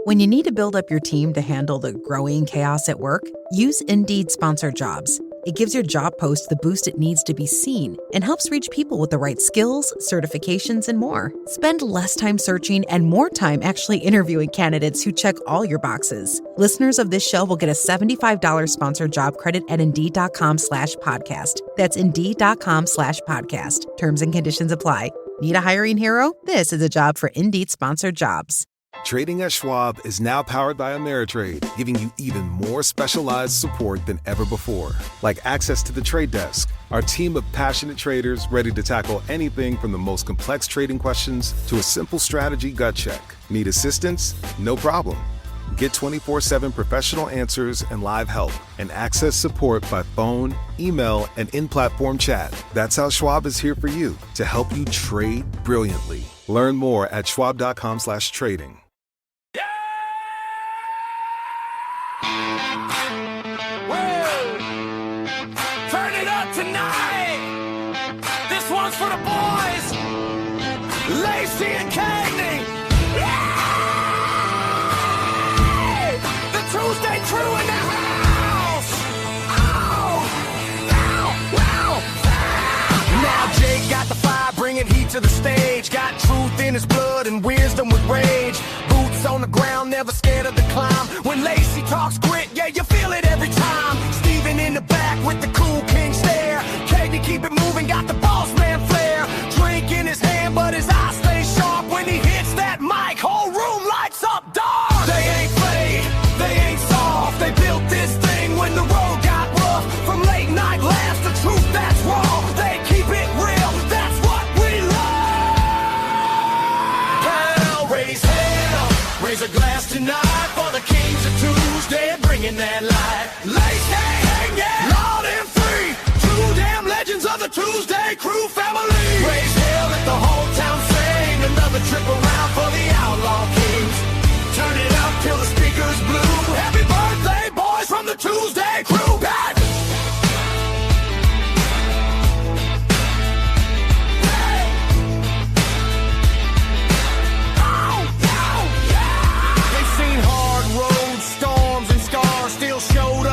When you need to build up your team to handle the growing chaos at work, use Indeed Sponsored Jobs. It gives your job post the boost it needs to be seen and helps reach people with the right skills, certifications, and more. Spend less time searching and more time actually interviewing candidates who check all your boxes. Listeners of this show will get a $75 sponsored job credit at Indeed.com/podcast. That's Indeed.com/podcast. Terms and conditions apply. Need a hiring hero? This is a job for Indeed Sponsored Jobs. Trading at Schwab is now powered by Ameritrade, giving you even more specialized support than ever before. Like access to the trade desk, our team of passionate traders ready to tackle anything from the most complex trading questions to a simple strategy gut check. Need assistance? No problem. Get 24/7 professional answers and live help, and access support by phone, email, and in-platform chat. That's how Schwab is here for you, to help you trade brilliantly. Learn more at schwab.com/trading. Turn it up tonight. This one's for the boys, Lacey and Cagney. Yeah! The ToosDay Crüe in the house. Oh, wow. Now Jake got the fire, bringing heat to the stage. Got truth in his blood and wisdom with rage. Boots on the ground, never scared of the climb. When Lacey talks grit, yeah, you feel it every time. Steven in the back with the cool king stare. Cagney keep it moving, got the boss man flair. Drink in his hand, but his eyes stay sharp. When he hits that mic, whole room lights up dark. They ain't fake, they ain't soft. They built this thing when the road got rough. From late night laughs to truth that's raw. They keep it real, that's what we love. Hell, raise hell, raise a glass tonight for the kings of ToosDay, bringing that light. Lacey, yeah, loud and free. True damn legends of the ToosDay Crüe family. Raise hell, let the whole town sing. Another trip around for the outlaw kings. Turn it up till the speakers blue. Happy birthday, boys, from the ToosDay Crüe. Back.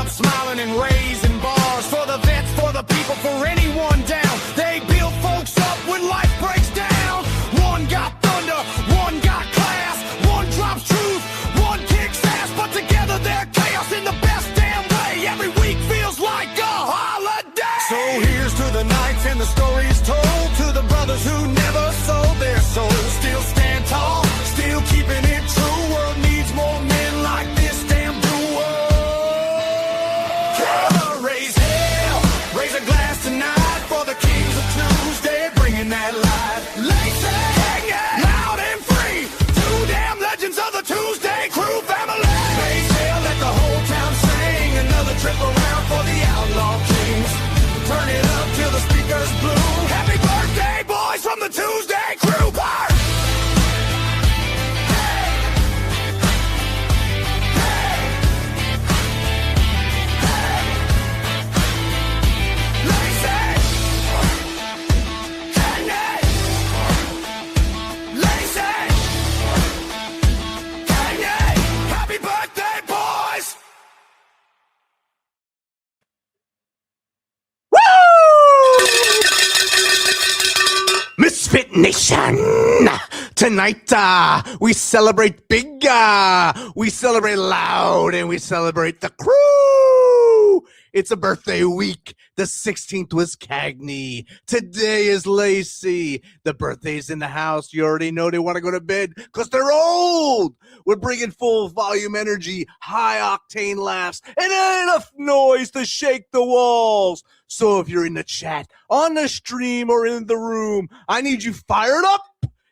Smiling and raising bars for the vets, for the people, for anyone down. They build folks up when life breaks down. One got thunder, one got class. One drops truth, one kicks ass. But together they're chaos in the best damn way. Every week feels like a holiday. So here's to the nights and the stories told. To the brothers who never sold their souls. Still stand tall, still keeping it true. World needs more men like this damn duo. Tonight for the kings of ToosDay, bringing that light. Lacey, yeah, loud and free. Two damn legends of the ToosDay Crüe family. Lacey, let the whole town sing. Another trip around for the outlaw kings. Turn it up till the speakers bloom. Happy birthday, boys, from the ToosDay Crüe part. Misfit Nation! Tonight, we celebrate big, we celebrate loud, and we celebrate the crew! It's a birthday week. The 16th was Cagney. Today is Lacey. The birthday's in the house. You already know they want to go to bed because they're old. We're bringing full volume energy, high octane laughs, and enough noise to shake the walls. So if you're in the chat, on the stream, or in the room, I need you fired up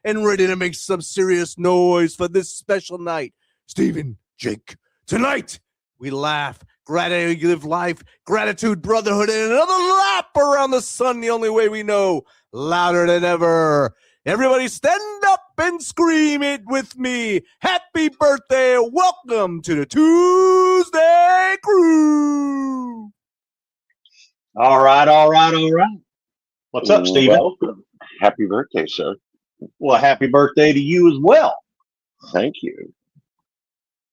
and ready to make some serious noise for this special night. Steven, Jake, tonight we laugh, gratitude, live life, gratitude, brotherhood, and another lap around the sun the only way we know, louder than ever. Everybody stand up and scream it with me. Happy birthday. Welcome to the ToosDay Crüe. All right. What's up, Steven? Welcome. Happy birthday, sir. Well, happy birthday to you as well. Thank you.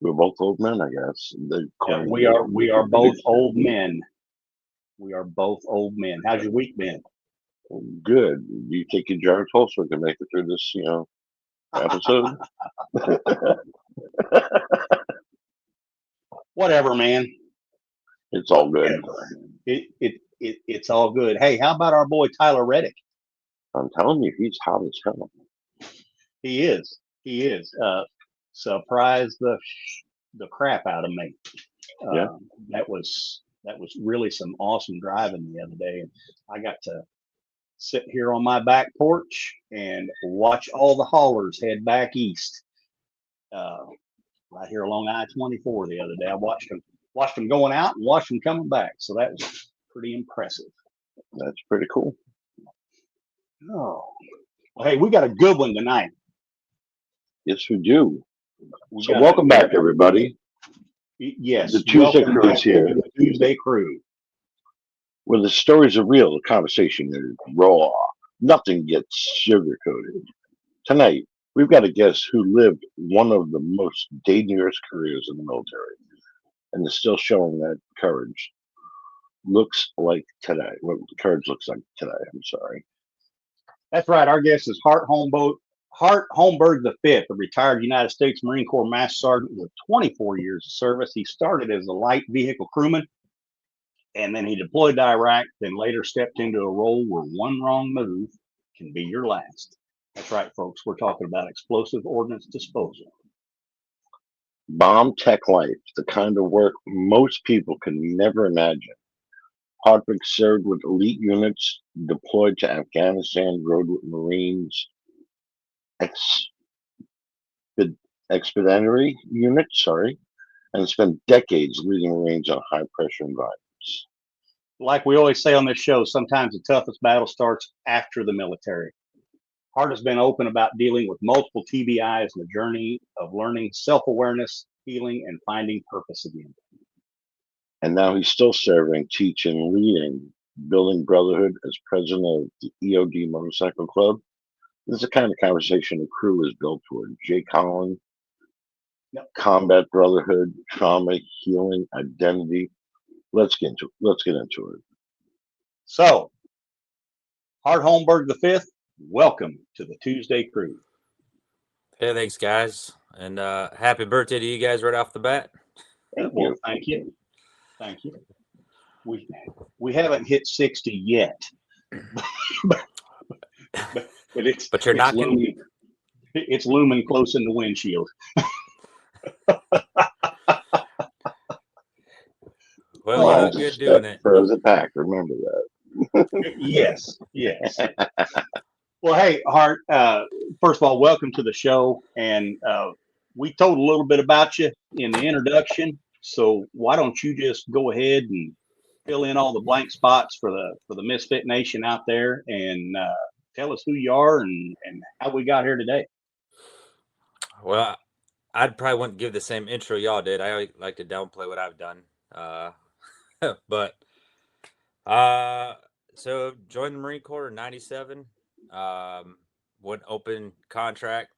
We're both old men, I guess. Yeah, we are both old men. We are both old men. How's your week been? Good. You think your Jared Tolstoy can make it through this, episode? Whatever, man. It's all good. It's all good. Hey, how about our boy Tyler Reddick? I'm telling you, he's hot as hell. He is. Surprised the crap out of me. Yeah. That was really some awesome driving the other day, and I got to sit here on my back porch and watch all the haulers head back east. Right here along I-24 the other day, I watched them going out and watched them coming back. So that was pretty impressive. That's pretty cool. Oh, well, hey, we got a good one tonight. Yes, we do. So welcome back, everybody. Yes, the ToosDay Crüe is here. The ToosDay Crüe, where the stories are real, the conversation is raw. Nothing gets sugar-coated. Tonight, we've got a guest who lived one of the most dangerous careers in the military and is still showing that courage. Looks like today. What the courage looks like today, I'm sorry. That's right. Our guest is Hart Holmberg V, a retired United States Marine Corps Master Sergeant with 24 years of service. He started as a light vehicle crewman, and then he deployed to Iraq, then later stepped into a role where one wrong move can be your last. That's right, folks. We're talking about Explosive Ordnance Disposal. Bomb tech life, the kind of work most people can never imagine. Hartvig served with elite units, deployed to Afghanistan, rode with Marines, Expeditionary Units, and spent decades leading Marines on high-pressure environments. Like we always say on this show, sometimes the toughest battle starts after the military. Hart has been open about dealing with multiple TBIs and the journey of learning self-awareness, healing, and finding purpose again. And now he's still serving, teaching, leading, building brotherhood as president of the EOD Motorcycle Club. This is the kind of conversation the crew is built toward. Jake Holland, combat brotherhood, trauma, healing, identity. Let's get into it. So, Hart Holmberg V, welcome to the ToosDay Crüe. Hey, thanks, guys, and happy birthday to you guys right off the bat. Well, thank you. Thank you. We haven't hit 60 yet, but you're knocking. It's looming close in the windshield. Well, you look good doing it. Froze it back. Remember that. Yes. Well, hey, Hart. First of all, welcome to the show, and we told a little bit about you in the introduction. So why don't you just go ahead and fill in all the blank spots for the Misfit Nation out there, and tell us who you are and how we got here today. Well, I'd probably wouldn't give the same intro y'all did. I always like to downplay what I've done. But so joined the Marine Corps in 97. Went open contract.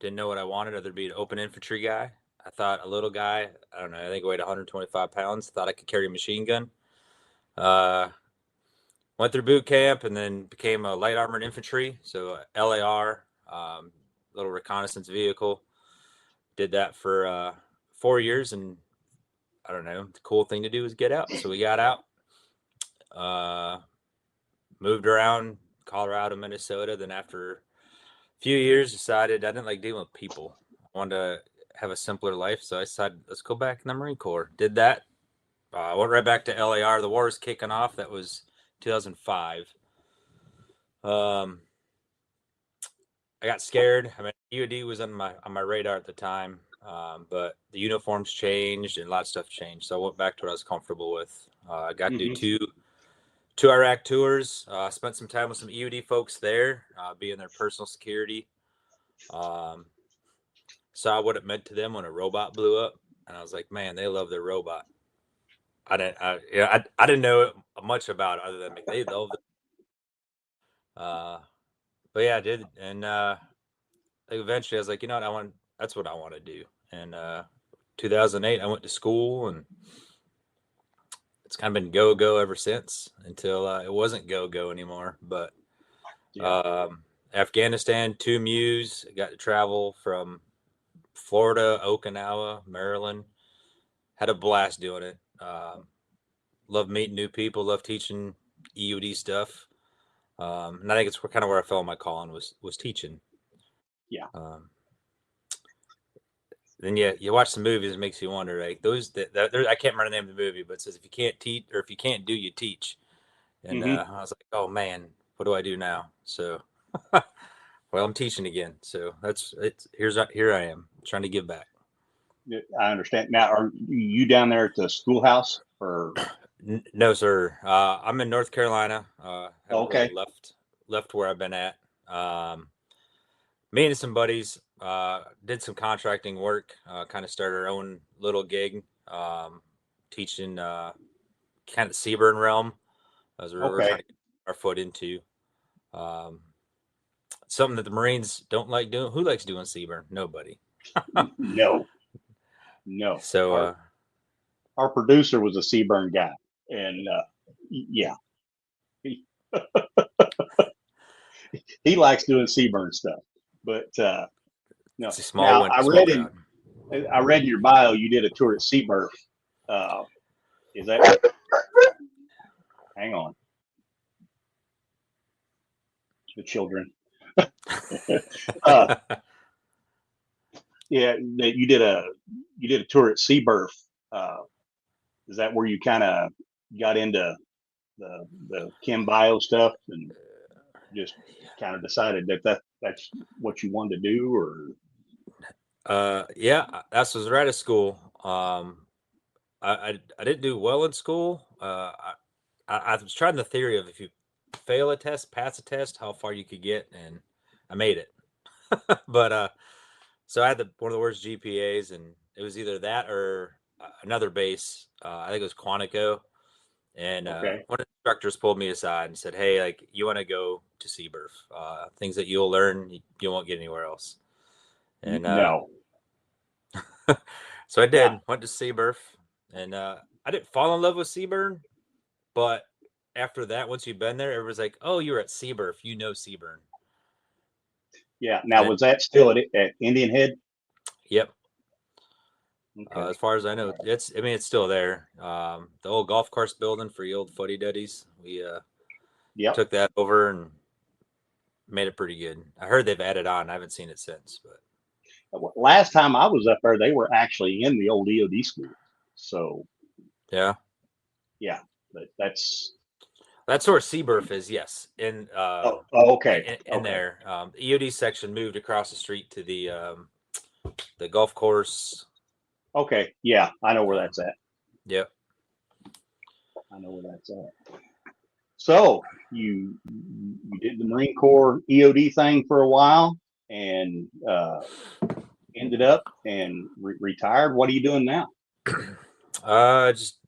Didn't know what I wanted, other than be an open infantry guy. I thought a little guy, I don't know, I think I weighed 125 pounds. Thought I could carry a machine gun. Went through boot camp and then became a light armored infantry. So LAR, little reconnaissance vehicle. Did that for 4 years, and I don't know, the cool thing to do is get out. So we got out, moved around Colorado, Minnesota. Then after a few years, decided I didn't like dealing with people. I wanted to have a simpler life. So I decided, let's go back in the Marine Corps. Did that. Went right back to LAR. The war was kicking off. That was 2005. I got scared. I mean, EOD was on my radar at the time, but the uniforms changed and a lot of stuff changed. So I went back to what I was comfortable with. I got to do two Iraq tours. Spent some time with some EOD folks there, being their personal security. Saw what it meant to them when a robot blew up, and I was like, man, they love their robot. I didn't know much about it other than they loved it. But yeah, I did, and eventually I was like, you know what, I want that's what I want to do. And 2008, I went to school, and it's kind of been go ever since until it wasn't go anymore. But Afghanistan, 2 MUs, got to travel from Florida, Okinawa, Maryland. Had a blast doing it. Love meeting new people. Love teaching EOD stuff. And I think it's kind of where I fell in my calling was teaching. Yeah. Then you watch some movies, it makes you wonder. Like those I can't remember the name of the movie, but it says if you can't teach or if you can't do, you teach. And I was like, oh man, what do I do now? So, well, I'm teaching again. So here I am trying to give back. I understand. Now, are you down there at the schoolhouse or? No, sir. I'm in North Carolina. Okay. Really left where I've been at. Me and some buddies did some contracting work. Kind of started our own little gig, teaching kind of the CBIRF realm, as we're trying to get our foot into. Something that the Marines don't like doing. Who likes doing CBIRF? Nobody. No. So our producer was a CBIRF guy, and yeah, he likes doing CBIRF stuff. But no. it's a small one. I read in your bio you did a tour at CBIRF. Is that? Hang on. The children. Yeah, you did a tour at CBIRF. Is that where you kind of got into the chem bio stuff and just kind of decided that's what you wanted to do, or? Yeah, that was right at school. I didn't do well in school. I was trying the theory of if you fail a test, pass a test, how far you could get, and I made it. But so I had one of the worst GPAs, and it was either that or another base. I think it was Quantico. And one of the instructors pulled me aside and said, "Hey, like you want to go to CBIRF? Things that you'll learn you won't get anywhere else." And no. So I did. Went to CBIRF, and I didn't fall in love with CBIRF, but after that, once you've been there, everybody's like, "Oh, you were at CBIRF. You know CBIRF." Yeah. Now, was that still at Indian Head? Yep. Okay. As far as I know, it's still there. The old golf course building for the old footy duddies. We took that over and made it pretty good. I heard they've added on. I haven't seen it since, but last time I was up there, they were actually in the old EOD school. So yeah, but that's where CBIRF is. Yes, in okay. In there, the EOD section moved across the street to the golf course. Okay, yeah, I know where that's at. Yep, I know where that's at. So you did the Marine Corps EOD thing for a while, and ended up and retired. What are you doing now? Just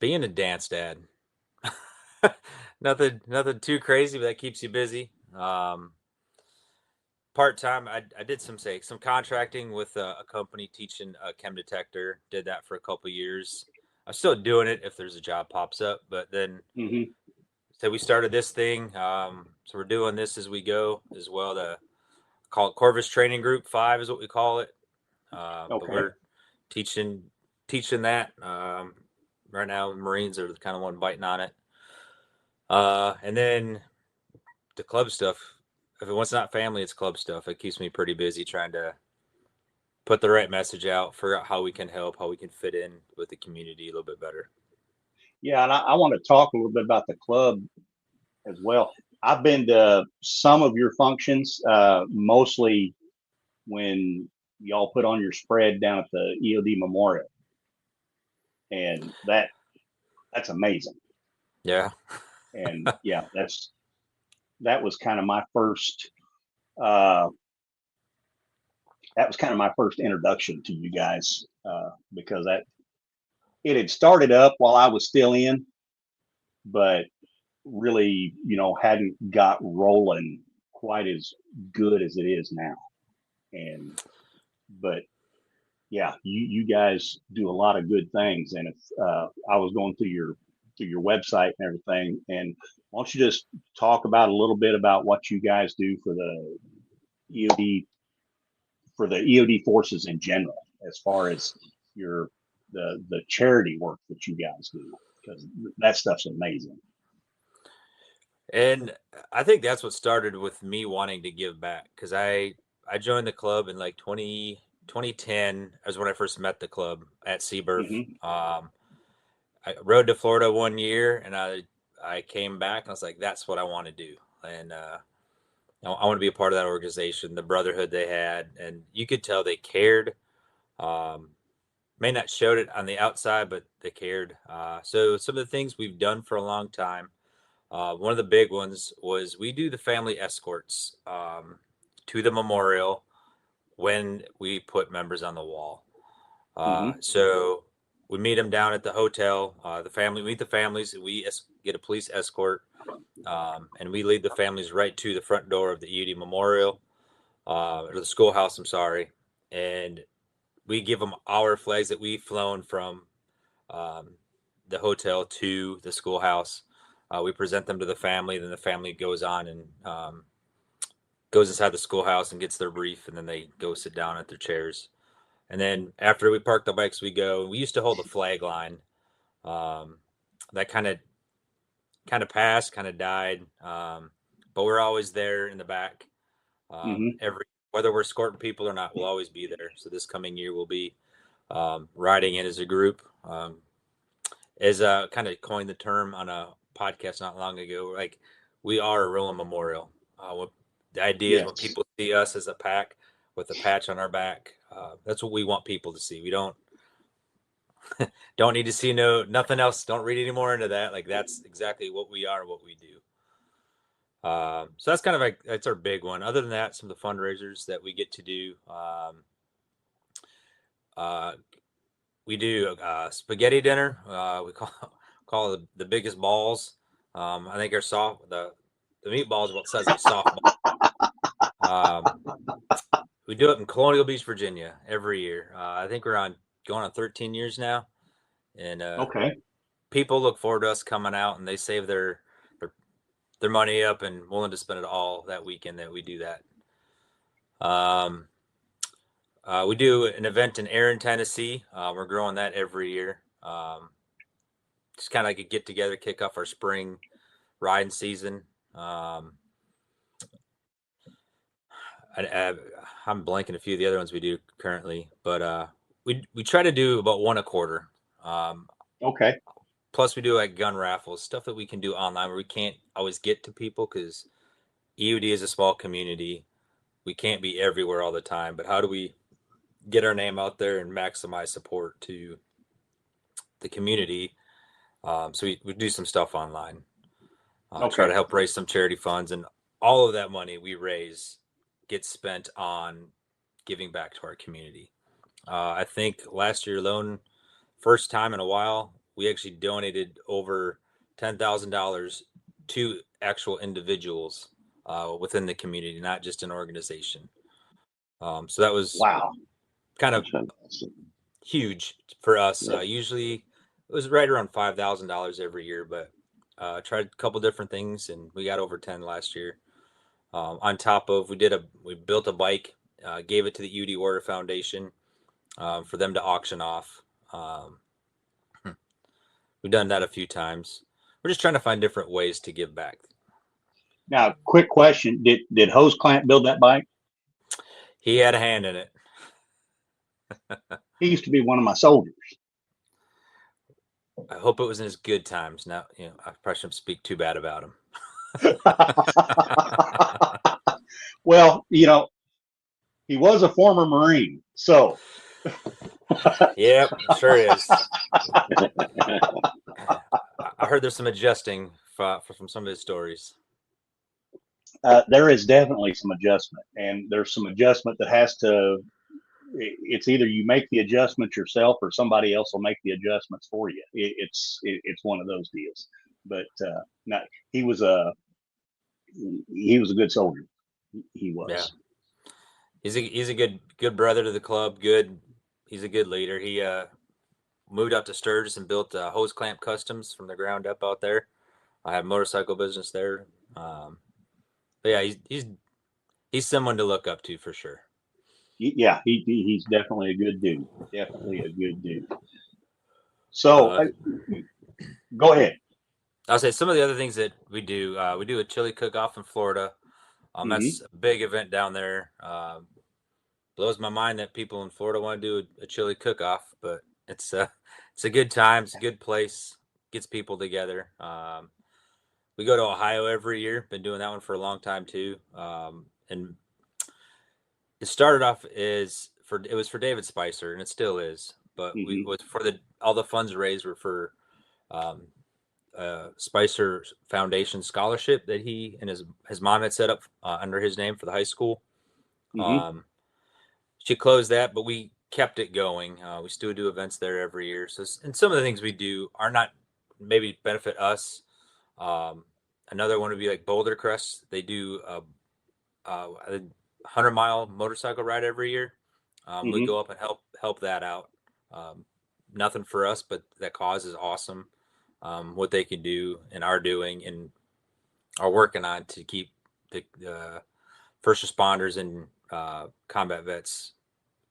being a dance dad. nothing too crazy, but that keeps you busy. Part-time, I did some contracting with a company teaching a chem detector. Did that for a couple of years. I'm still doing it if there's a job pops up, but then so we started this thing. So we're doing this as we go as well. To call it Corvus Training Group 5 is what we call it. But we're teaching that right now. The Marines are the kind of one biting on it. And then the club stuff. If it's not family, it's club stuff. It keeps me pretty busy trying to put the right message out, figure out how we can help, how we can fit in with the community a little bit better. Yeah, and I want to talk a little bit about the club as well. I've been to some of your functions, mostly when y'all put on your spread down at the EOD Memorial, and that's amazing. Yeah, and yeah, that was kind of my first. That was kind of my first introduction to you guys, because it had started up while I was still in, but really, hadn't got rolling quite as good as it is now. But yeah, you guys do a lot of good things. And if I was going through your website and everything, and why don't you just talk about a little bit about what you guys do for the EOD forces in general, as far as the charity work that you guys do, because that stuff's amazing. And I think that's what started with me wanting to give back, because I joined the club in like 2010 as when I first met the club at CBIRF. Mm-hmm. I rode to Florida one year, and I came back and I was like, that's what I want to do. And I want to be a part of that organization, the brotherhood they had, and you could tell they cared. May not showed it on the outside, but they cared. So some of the things we've done for a long time, one of the big ones was we do the family escorts to the memorial when we put members on the wall. So we meet them down at the hotel. We meet the families. We get a police escort, and we lead the families right to the front door of the EOD Memorial, or the schoolhouse. I'm sorry, and we give them our flags that we've flown from the hotel to the schoolhouse. We present them to the family. Then the family goes on and goes inside the schoolhouse and gets their brief, and then they go sit down at their chairs. And then after we park the bikes, we go. We used to hold a flag line. That kind of passed, kind of died. But we're always there in the back. Whether we're escorting people or not, we'll always be there. So this coming year, we'll be riding in as a group. As kind of coined the term on a podcast not long ago, like, we are a rolling memorial. The idea is when people see us as a pack with a patch on our back, that's what we want people to see. We don't need to see nothing else. Don't read any more into that. Like, that's exactly what we are, what we do. So that's kind of like, that's our big one. Other than that, some of the fundraisers that we get to do, we do spaghetti dinner. We call it the biggest balls. I think the meatballs about the size of a softball. We do it in Colonial Beach, Virginia, every year. I think we're going on 13 years now, and people look forward to us coming out, and they save their money up and willing to spend it all that weekend that we do that. We do an event in Erin, Tennessee. We're growing that every year. Just kind of like a get together, kick off our spring riding season. I'm blanking a few of the other ones we do currently, but we try to do about one a quarter. Plus we do like gun raffles, stuff that we can do online where we can't always get to people because EOD is a small community. We can't be everywhere all the time, but how do we get our name out there and maximize support to the community? So we do some stuff online. Try to help raise some charity funds, and all of that money we raise gets spent on giving back to our community. I think last year alone, first time in a while, we actually donated over $10,000 to actual individuals within the community, not just an organization. So that was kind of huge for us. Usually it was right around $5,000 every year, but tried a couple different things, and we got over 10 last year. On top of, we built a bike, gave it to the EOD Warrior Foundation for them to auction off. We've done that a few times. We're just trying to find different ways to give back. Now, quick question: Did Hose Clamp build that bike? He had a hand in it. He used to be one of my soldiers. I hope it was in his good times. Now, I probably shouldn't speak too bad about him. Well, he was a former Marine, so. Yep, sure is. I heard there's some adjusting from some of his stories. There is definitely some adjustment, and there's some adjustment that has to. It's either you make the adjustments yourself, or somebody else will make the adjustments for you. It's one of those deals. But he was a good soldier. He was. He's a good brother to the club. He's a good leader. He moved out to Sturgis and built hose clamp customs from the ground up out there. I have motorcycle business there. But yeah, he's someone to look up to for sure. Yeah, he's definitely a good dude. Definitely a good dude. So go ahead. I'll say some of the other things that we do a chili cook-off in Florida. That's a big event down there. Blows my mind that people in Florida want to do a chili cook-off, but it's a good time. It's a good place. Gets people together. We go to Ohio every year. Been doing that one for a long time too. And it started off it was for David Spicer, and it still is. But all the funds raised were for Spicer Foundation scholarship that he and his mom had set up under his name for the high school. She closed that, but we kept it going. We still do events there every year. So, and some of the things we do are not maybe benefit us. Another one would be like Boulder Crest. They do a 100-mile motorcycle ride every year. We go up and help that out. Nothing for us, but that cause is awesome. What they can do and are doing and are working on to keep the first responders and combat vets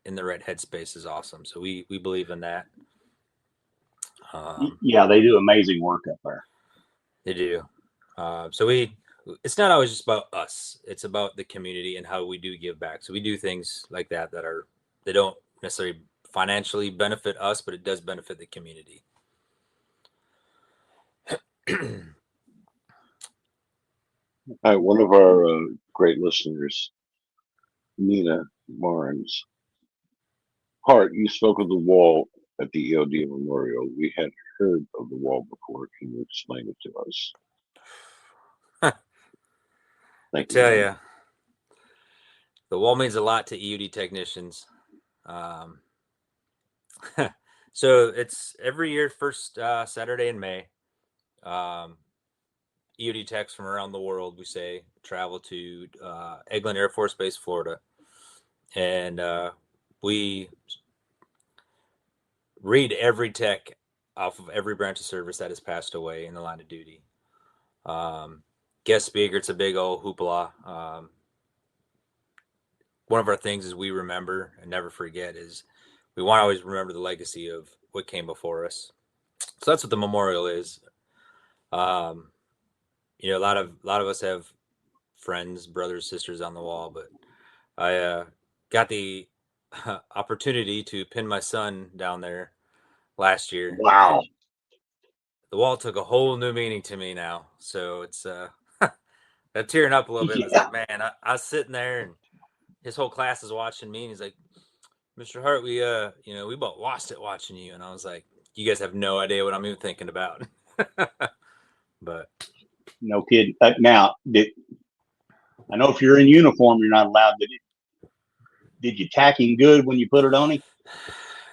in the right headspace is awesome. So we believe in that. Yeah, they do amazing work up there. They do. So it's not always just about us. It's about the community and how we do give back. So we do things like that they don't necessarily financially benefit us, but it does benefit the community. All right, one of our great listeners, Nina Barnes. Hart, you spoke of the wall at the EOD Memorial. We had heard of the wall before. Can you explain it to us? I tell you, the wall means a lot to EOD technicians. So it's every year, first Saturday in May. EOD techs from around the world, we say, travel to Eglin Air Force Base, Florida. And we read every tech off of every branch of service that has passed away in the line of duty. Guest speaker, it's a big old hoopla. One of our things is we remember and never forget is we want to always remember the legacy of what came before us. So that's what the memorial is. A lot of us have friends, brothers, sisters on the wall, but I got the opportunity to pin my son down there last year. Wow. The wall took a whole new meaning to me now. So it's I'm tearing up a little bit. Yeah. It's like, man, I was sitting there and his whole class is watching me and he's like, Mr. Hart, we about lost it watching you. And I was like, you guys have no idea what I'm even thinking about. But no kidding. Now, I know if you're in uniform, you're not allowed to. Did you tack him good when you put it on him?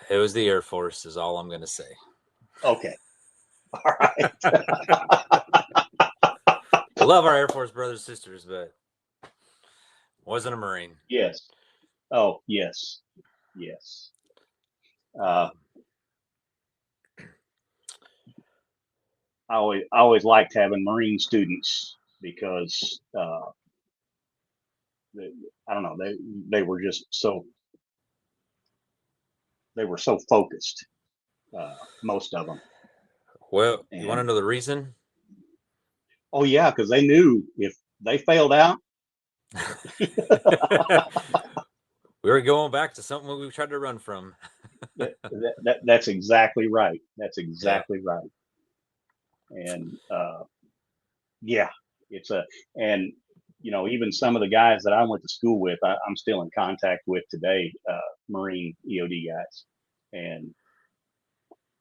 It was the Air Force, is all I'm going to say. Okay. All right. Love our Air Force brothers and sisters, but wasn't a Marine. Yes. Oh, yes. Yes. I always liked having Marine students because I don't know, they were just so focused, most of them. Well, you want to know the reason? Oh yeah, because they knew if they failed out, we were going back to something we tried to run from. That's exactly right. That's exactly right. And and even some of the guys that I went to school with, I'm still in contact with today, Marine EOD guys, and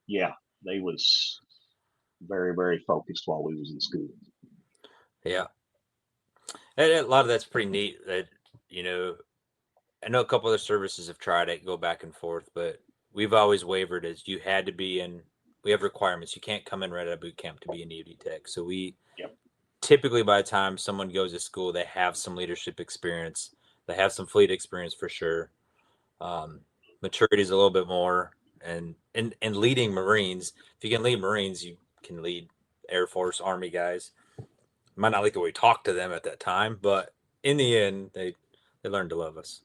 yeah, they was very, very focused while we was in school. Yeah, and a lot of that's pretty neat. That I know a couple other services have tried it, go back and forth, but we've always wavered as you had to be in. We have requirements. You can't come in right out of boot camp to be an EOD tech. So we typically, by the time someone goes to school, they have some leadership experience. They have some fleet experience for sure. Maturity is a little bit more, and leading Marines. If you can lead Marines, you can lead Air Force, Army guys. Might not like the way we talk to them at that time, but in the end, they learned to love us.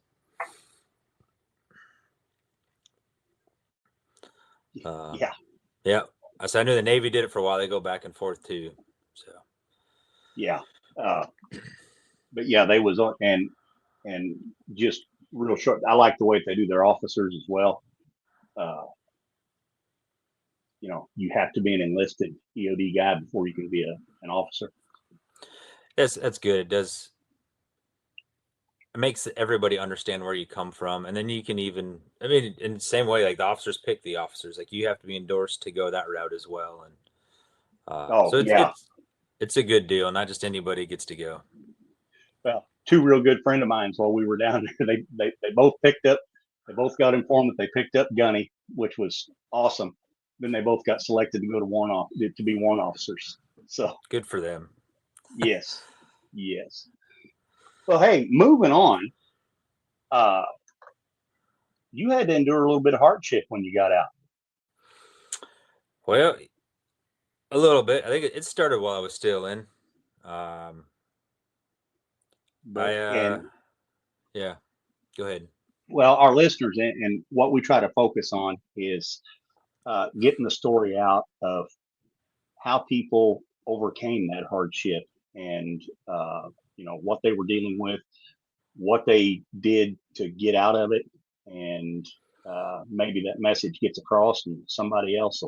Yeah. So I knew the Navy did it for a while. They go back and forth too. So yeah, but yeah, they was and just real short. I like the way they do their officers as well. You know, you have to be an enlisted EOD guy before you can be an officer. That's good. It makes everybody understand where you come from, and then you can even, I mean, in the same way, like the officers pick the officers. Like you have to be endorsed to go that route as well, and so it's a good deal. Not just anybody gets to go. Well, two real good friend of mine while we were down there, they both picked up. They both got informed that they picked up gunny, which was awesome. Then they both got selected to go to be warrant officers. So good for them. Yes. Well, hey, moving on. You had to endure a little bit of hardship when you got out. Well, a little bit. I think it started while I was still in. Yeah, go ahead. Well, our listeners and what we try to focus on is getting the story out of how people overcame that hardship and what they were dealing with, what they did to get out of it, and maybe that message gets across and somebody else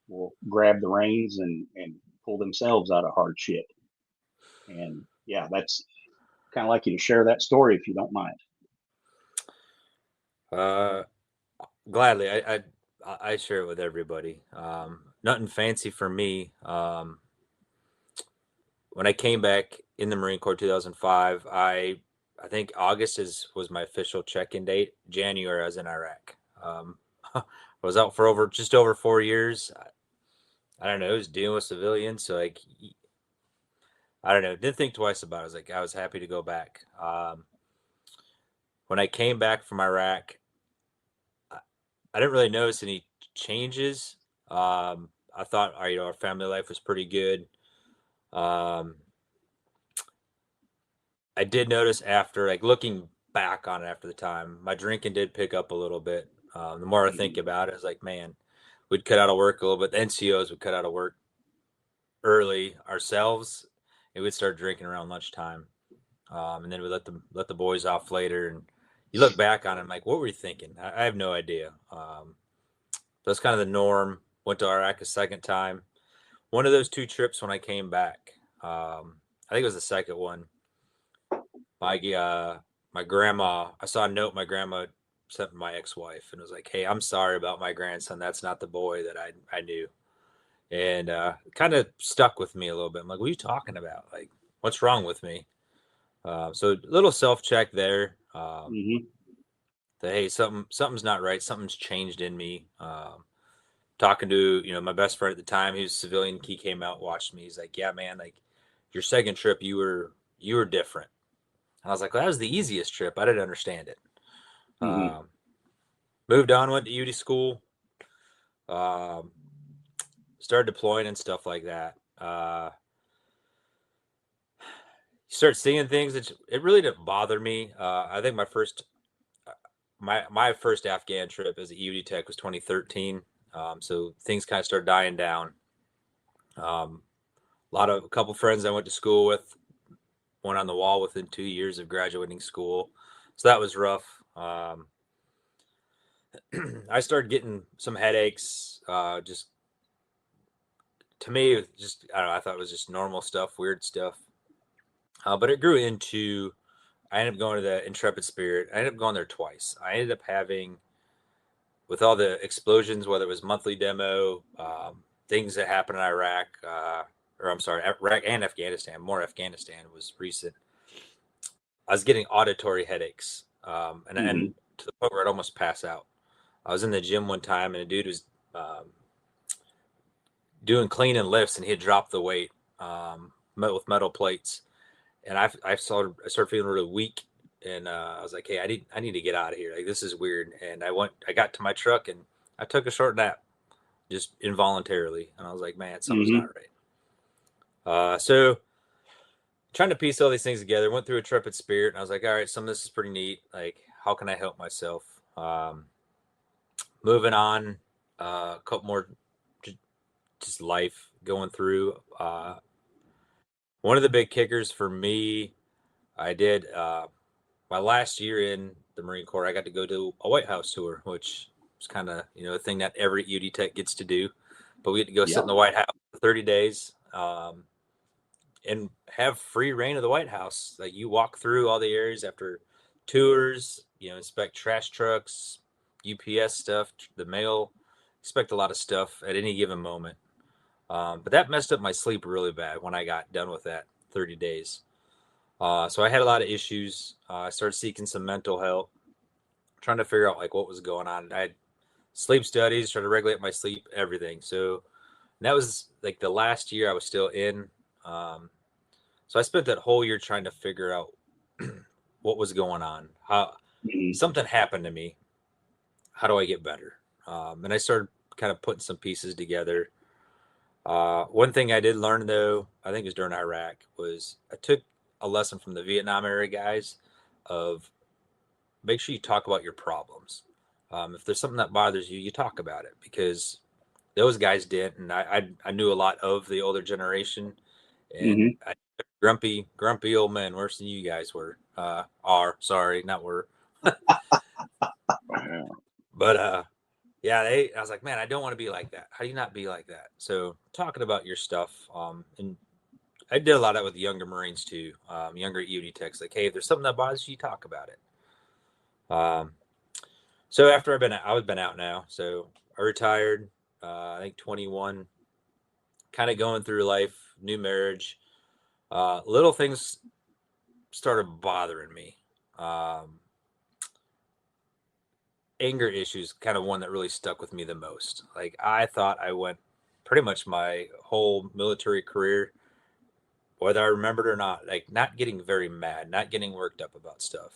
will grab the reins and pull themselves out of hardship. And yeah, that's kind of like you to share that story if you don't mind. Gladly. I share it with everybody. Nothing fancy for me. When I came back in the Marine Corps 2005, I think August was my official check-in date. January I was in Iraq. I was out for just over 4 years. I don't know. I was dealing with civilians, so like I don't know. Didn't think twice about it. I was happy to go back. When I came back from Iraq, I didn't really notice any changes. I thought our family life was pretty good. I did notice after, looking back on it after the time, my drinking did pick up a little bit. The more I think about it, it's like, man, we'd cut out of work a little bit. The NCOs would cut out of work early ourselves, and we'd start drinking around lunchtime. And then we let the boys off later. And you look back on it, I'm like, what were you thinking? I have no idea. That's kind of the norm. Went to Iraq a second time. One of those 2 trips when I came back, I think it was the second one. My grandma, I saw a note my grandma sent my ex-wife, and it was like, hey, I'm sorry about my grandson. That's not the boy that I knew. And kind of stuck with me a little bit. I'm like, what are you talking about? Like, what's wrong with me? So a little self-check there. That, hey, something's not right. Something's changed in me. Talking to, my best friend at the time, he was a civilian. He came out, watched me. He's like, yeah, man, like your second trip, you were different. And I was like, well, that was the easiest trip. I didn't understand it. Moved on, went to EOD School. Started deploying and stuff like that. You start seeing things that it really didn't bother me. I think my first Afghan trip as an EOD tech was 2013. So things kind of started dying down. A couple friends I went to school with went on the wall within 2 years of graduating school. So that was rough. I started getting some headaches. Just to me, I don't know, I thought it was just normal stuff, weird stuff. But it grew into, I ended up going to the Intrepid Spirit. I ended up going there twice. I ended up having, with all the explosions, whether it was monthly demo, things that happened in Iraq, Iraq and Afghanistan. More Afghanistan was recent. I was getting auditory headaches, and to the point where I'd almost pass out. I was in the gym one time, and a dude was doing clean and lifts, and he had dropped the weight with metal plates, and I started feeling really weak, and I was like, hey, I need to get out of here. Like, this is weird. And I got to my truck and I took a short nap, just involuntarily. And I was like, man, something's not right. So trying to piece all these things together, went through a Intrepid Spirit, and I was like, all right, some of this is pretty neat. Like, how can I help myself? Moving on, a couple more, just life going through. One of the big kickers for me, I did my last year in the Marine Corps, I got to go to a White House tour, which was kind of, a thing that every EOD tech gets to do. But we had to go sit in the White House for 30 days and have free reign of the White House. Like, you walk through all the areas after tours, inspect trash trucks, UPS stuff, the mail, expect a lot of stuff at any given moment. But that messed up my sleep really bad when I got done with that 30 days. So I had a lot of issues. I started seeking some mental help, trying to figure out like what was going on. I had sleep studies, trying to regulate my sleep, everything. So that was like the last year I was still in. So I spent that whole year trying to figure out what was going on. How something happened to me. How do I get better? And I started kind of putting some pieces together. One thing I did learn, though, I think it was during Iraq, was I took a lesson from the Vietnam era guys of make sure you talk about your problems. If there's something that bothers you, you talk about it, because those guys did. And I knew a lot of the older generation, and I, grumpy old men, worse than you guys were, sorry, not were. But, yeah, I was like, man, I don't want to be like that. How do you not be like that? So talking about your stuff, and I did a lot of that with younger Marines too, younger EOD techs. Like, hey, if there's something that bothers you, talk about it. So after I've been out now. So I retired, I think 21, kind of going through life, new marriage. Little things started bothering me. Anger issues, kind of one that really stuck with me the most. Like, I thought I went pretty much my whole military career, whether I remembered or not, like not getting very mad, not getting worked up about stuff.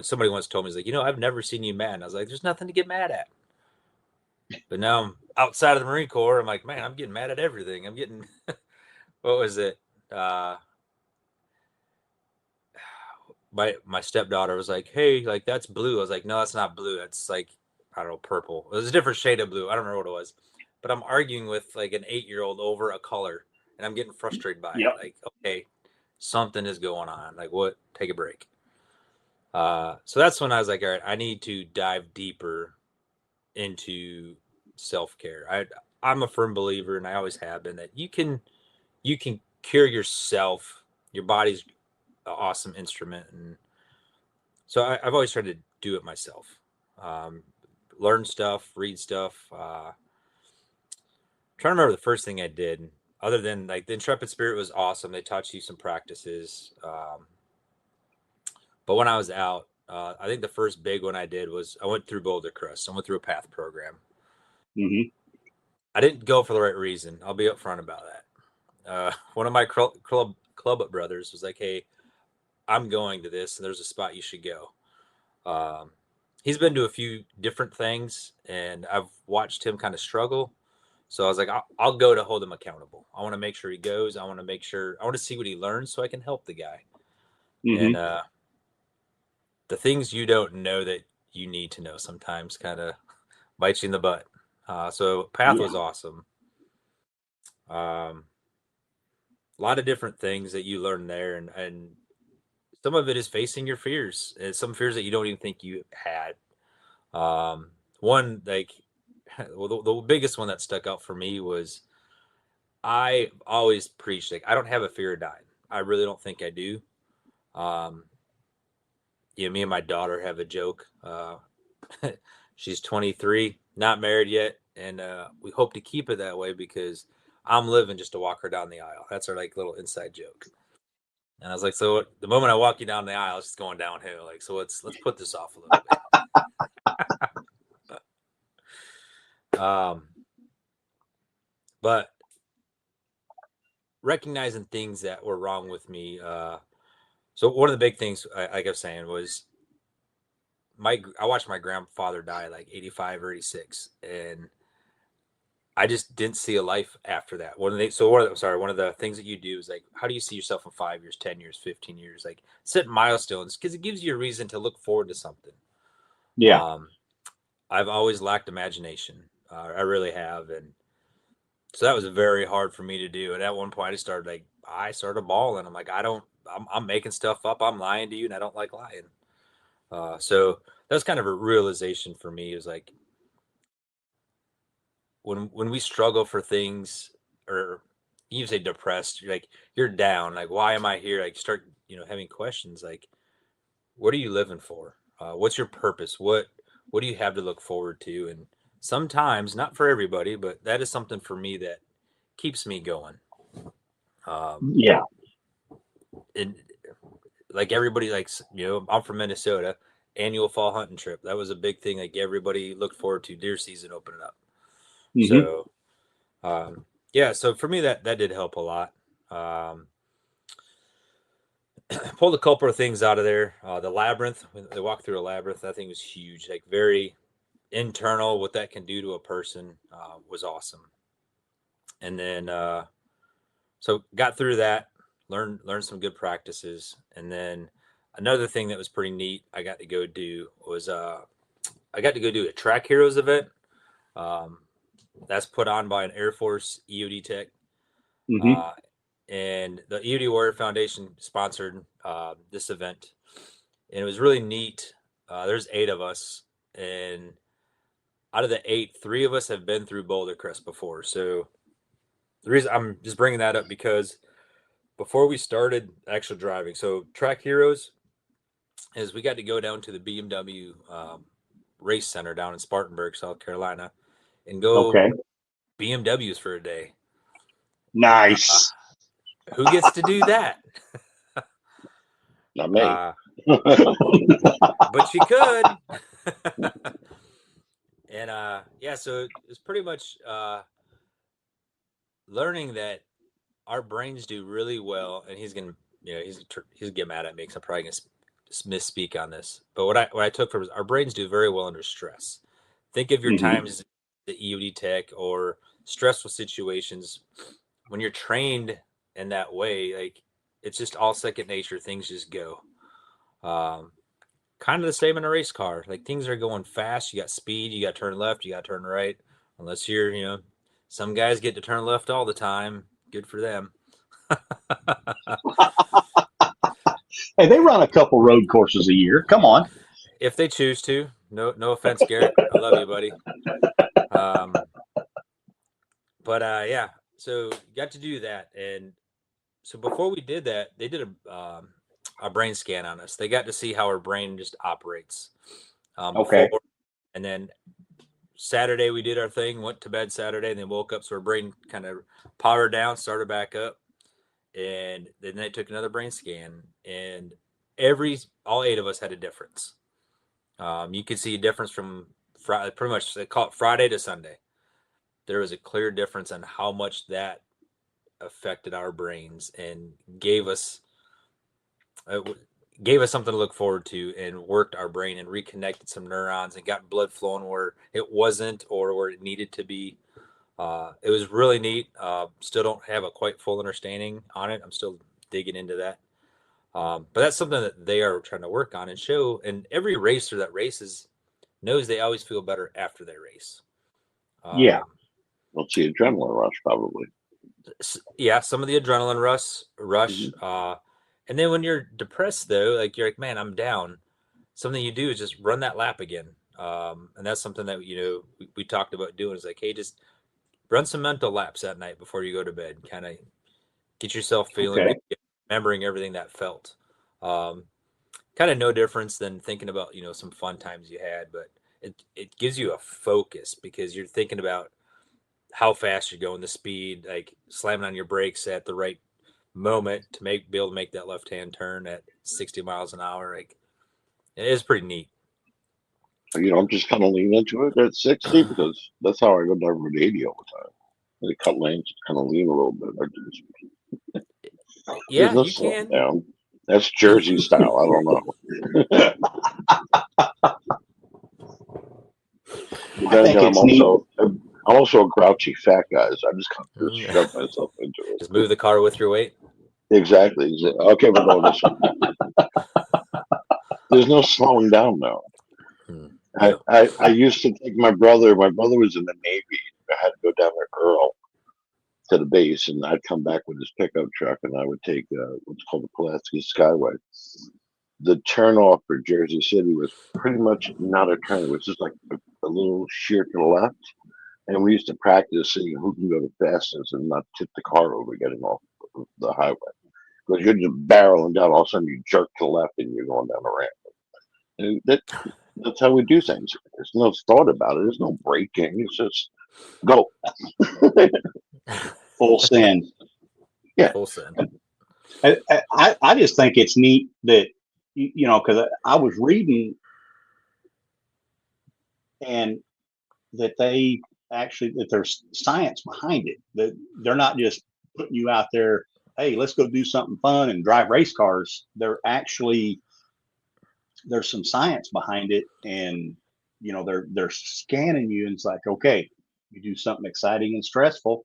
Somebody once told me, he's like, I've never seen you mad. And I was like, there's nothing to get mad at. But now I'm outside of the Marine Corps. I'm like, man, I'm getting mad at everything. I'm getting, what was it? My stepdaughter was like, hey, like, that's blue. I was like, no, that's not blue. That's like, I don't know, purple. It was a different shade of blue. I don't remember what it was. But I'm arguing with like an 8-year-old over a color, and I'm getting frustrated by it. Like, okay, something is going on. Like, what? Take a break. So that's when I was like, all right, I need to dive deeper into self-care. I'm a firm believer, and I always have been, that you can cure yourself. Your body's an awesome instrument. And so I've always tried to do it myself. Learn stuff, read stuff. I'm trying to remember the first thing I did, other than like the Intrepid Spirit was awesome. They taught you some practices. But when I was out, I think the first big one I did was I went through Boulder Crest. I went through a PATH program. I didn't go for the right reason. I'll be upfront about that. One of my club brothers was like, hey, I'm going to this, and there's a spot you should go. He's been to a few different things, and I've watched him kind of struggle. So I was like, I'll go to hold him accountable. I want to make sure he goes. I want to see what he learns so I can help the guy. And the things you don't know that you need to know sometimes kind of bites you in the butt. So PATH was awesome. A lot of different things that you learn there, and some of it is facing your fears, and some fears that you don't even think you had. One, like, well, the biggest one that stuck out for me was I always preach, like, I don't have a fear of dying. I really don't think I do. Me and my daughter have a joke. She's 23, not married yet, and we hope to keep it that way because I'm living just to walk her down the aisle. That's our like little inside joke. And I was like, so the moment I walk you down the aisle, it's just going downhill. Like, so let's put this off a little bit. But recognizing things that were wrong with me, So one of the big things, like I was saying, was I watched my grandfather die like 85 or 86, and I just didn't see a life after that. One of the things that you do is like, how do you see yourself in 5 years, 10 years, 15 years? Like set milestones, because it gives you a reason to look forward to something. Yeah. I've always lacked imagination. I really have. And so that was very hard for me to do. And at one point I started bawling. I'm like, I'm making stuff up. I'm lying to you, and I don't like lying. So that was kind of a realization for me. It was like, when we struggle for things, or you say depressed, you're down, like, why am I here? Like, start, having questions like, what are you living for? What's your purpose? What do you have to look forward to? And sometimes, not for everybody, but that is something for me that keeps me going. Yeah. And like everybody, I'm from Minnesota, annual fall hunting trip. That was a big thing. Like everybody looked forward to deer season opening up. Mm-hmm. So, so for me, that did help a lot. Pulled a couple of things out of there. The labyrinth, when they walked through a labyrinth, I think was huge, like very internal. What that can do to a person was awesome. And then, so got through that, learned some good practices. And then another thing that was pretty neat, I got to go do was, I got to go do a Track Heroes event. That's put on by an Air Force EOD tech. Mm-hmm. And the EOD Warrior Foundation sponsored this event. And it was really neat. There's 8 of us. And out of the 8, 3 of us have been through Boulder Crest before. So the reason I'm just bringing that up, because before we started actual driving, so Track Heroes is we got to go down to the BMW race center down in Spartanburg, South Carolina, and go BMWs for a day. Nice. Who gets to do that? Not me. But you could. And so it's pretty much learning that our brains do really well. And he's gonna get mad at me because I'm probably gonna misspeak on this. But what I took from our brains do very well under stress. Think of your times the EOD tech or stressful situations. When you're trained in that way, like, it's just all second nature. Things just go. Kind of the same in a race car. Like, things are going fast. You got speed. You got to turn left. You got to turn right. Unless you're, some guys get to turn left all the time. Good for them. Hey, they run a couple road courses a year. Come on. If they choose to. No offense, Garrett. I love you, buddy. So got to do that. And so before we did that, they did a brain scan on us. They got to see how our brain just operates. Before, and then Saturday we did our thing, went to bed Saturday, and then woke up. So our brain kind of powered down, started back up. And then they took another brain scan, and all 8 of us had a difference. You could see a difference from Friday, pretty much they call it Friday to Sunday. There was a clear difference on how much that affected our brains and gave us something to look forward to, and worked our brain and reconnected some neurons and got blood flowing where it wasn't or where it needed to be. It was really neat. Still don't have a quite full understanding on it. I'm still digging into that. But that's something that they are trying to work on and show. And every racer that races knows they always feel better after they race. Well, it's the adrenaline rush, probably. Yeah, some of the adrenaline rush. And then when you're depressed, though, like, you're like, man, I'm down. Something you do is just run that lap again. And that's something that, we talked about doing, is like, hey, just run some mental laps that night before you go to bed. Kind of get yourself feeling, remembering everything that felt. Kind of no difference than thinking about, some fun times you had, but it gives you a focus, because you're thinking about how fast you're going, the speed, like slamming on your brakes at the right moment to be able to make that left-hand turn at 60 miles an hour. Like, it is pretty neat. I'm just kind of leaning into it at 60, because that's how I go down with 80 all the time. They cut lanes, kind of lean a little bit. Yeah, you can. Down. That's Jersey style. I don't know. But then again, I'm also a grouchy fat guy. So I just kind of shove myself into it. Just move the car with your weight. Exactly. Okay, we're going this way. There's no slowing down now. I used to take my brother. My brother was in the Navy. I had to go down to Earl to the base, and I'd come back with his pickup truck, and I would take what's called the Pulaski Skyway. The turnoff for Jersey City was pretty much not a turn. It was just like a little sheer to the left. And we used to practice seeing who can go the fastest and not tip the car over getting off the highway. Because you're just barreling down, all of a sudden you jerk to the left and you're going down the ramp. And that's how we do things. There's no thought about it. There's no braking. It's just go. Full send. Yeah. Full send. I just think it's neat that, you know, because I was reading and that they actually, that there's science behind it, that they're not just putting you out there, hey, let's go do something fun and drive race cars. They're actually, there's some science behind it, and you know, they're scanning you, and it's like, okay, you do something exciting and stressful,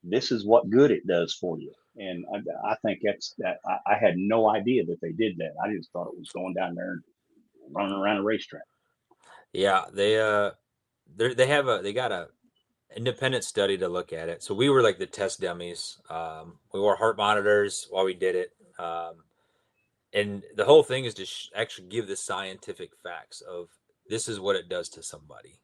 this is what good it does for you. And I think that's that. I had no idea that they did that. I just thought it was going down there and running around a racetrack. Yeah, they got a independent study to look at it. So we were like the test dummies. We wore heart monitors while we did it. And the whole thing is to actually give the scientific facts of this is what it does to somebody,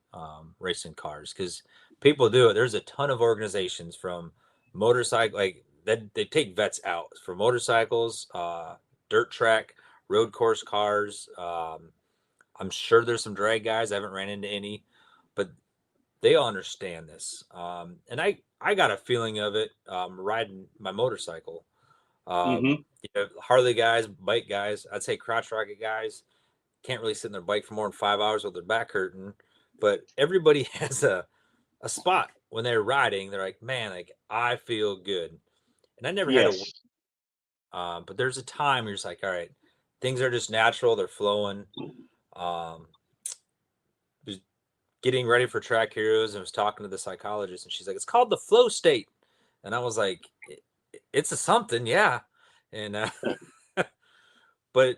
racing cars. Because people do it. There's a ton of organizations from motorcycle, like that they take vets out for motorcycles, dirt track, road course cars. I'm sure there's some drag guys. I haven't ran into any, but they all understand this. And I got a feeling of it riding my motorcycle. You know, Harley guys, bike guys, I'd say crotch rocket guys can't really sit in their bike for more than 5 hours with their back hurting, but everybody has a spot when they're riding. They're like, man, like I feel good. And I never had a, but there's a time you're just like, all right, things are just natural. They're flowing. Was getting ready for Track Heroes and was talking to the psychologist, and she's like, it's called the flow state. And I was like, it's a something. Yeah. And, but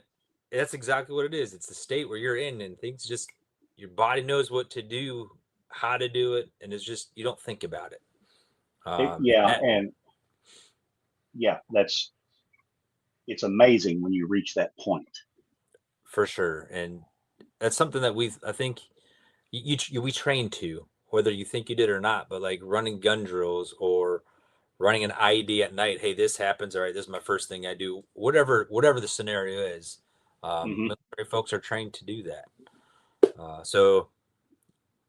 that's exactly what it is. It's the state where you're in, and things just, your body knows what to do, how to do it. And it's just, you don't think about it. It's amazing when you reach that point. For sure. And that's something that I think we train to, whether you think you did or not, but like running gun drills or running an IED at night. Hey, this happens. All right, this is my first thing I do. Whatever the scenario is, military folks are trained to do that. So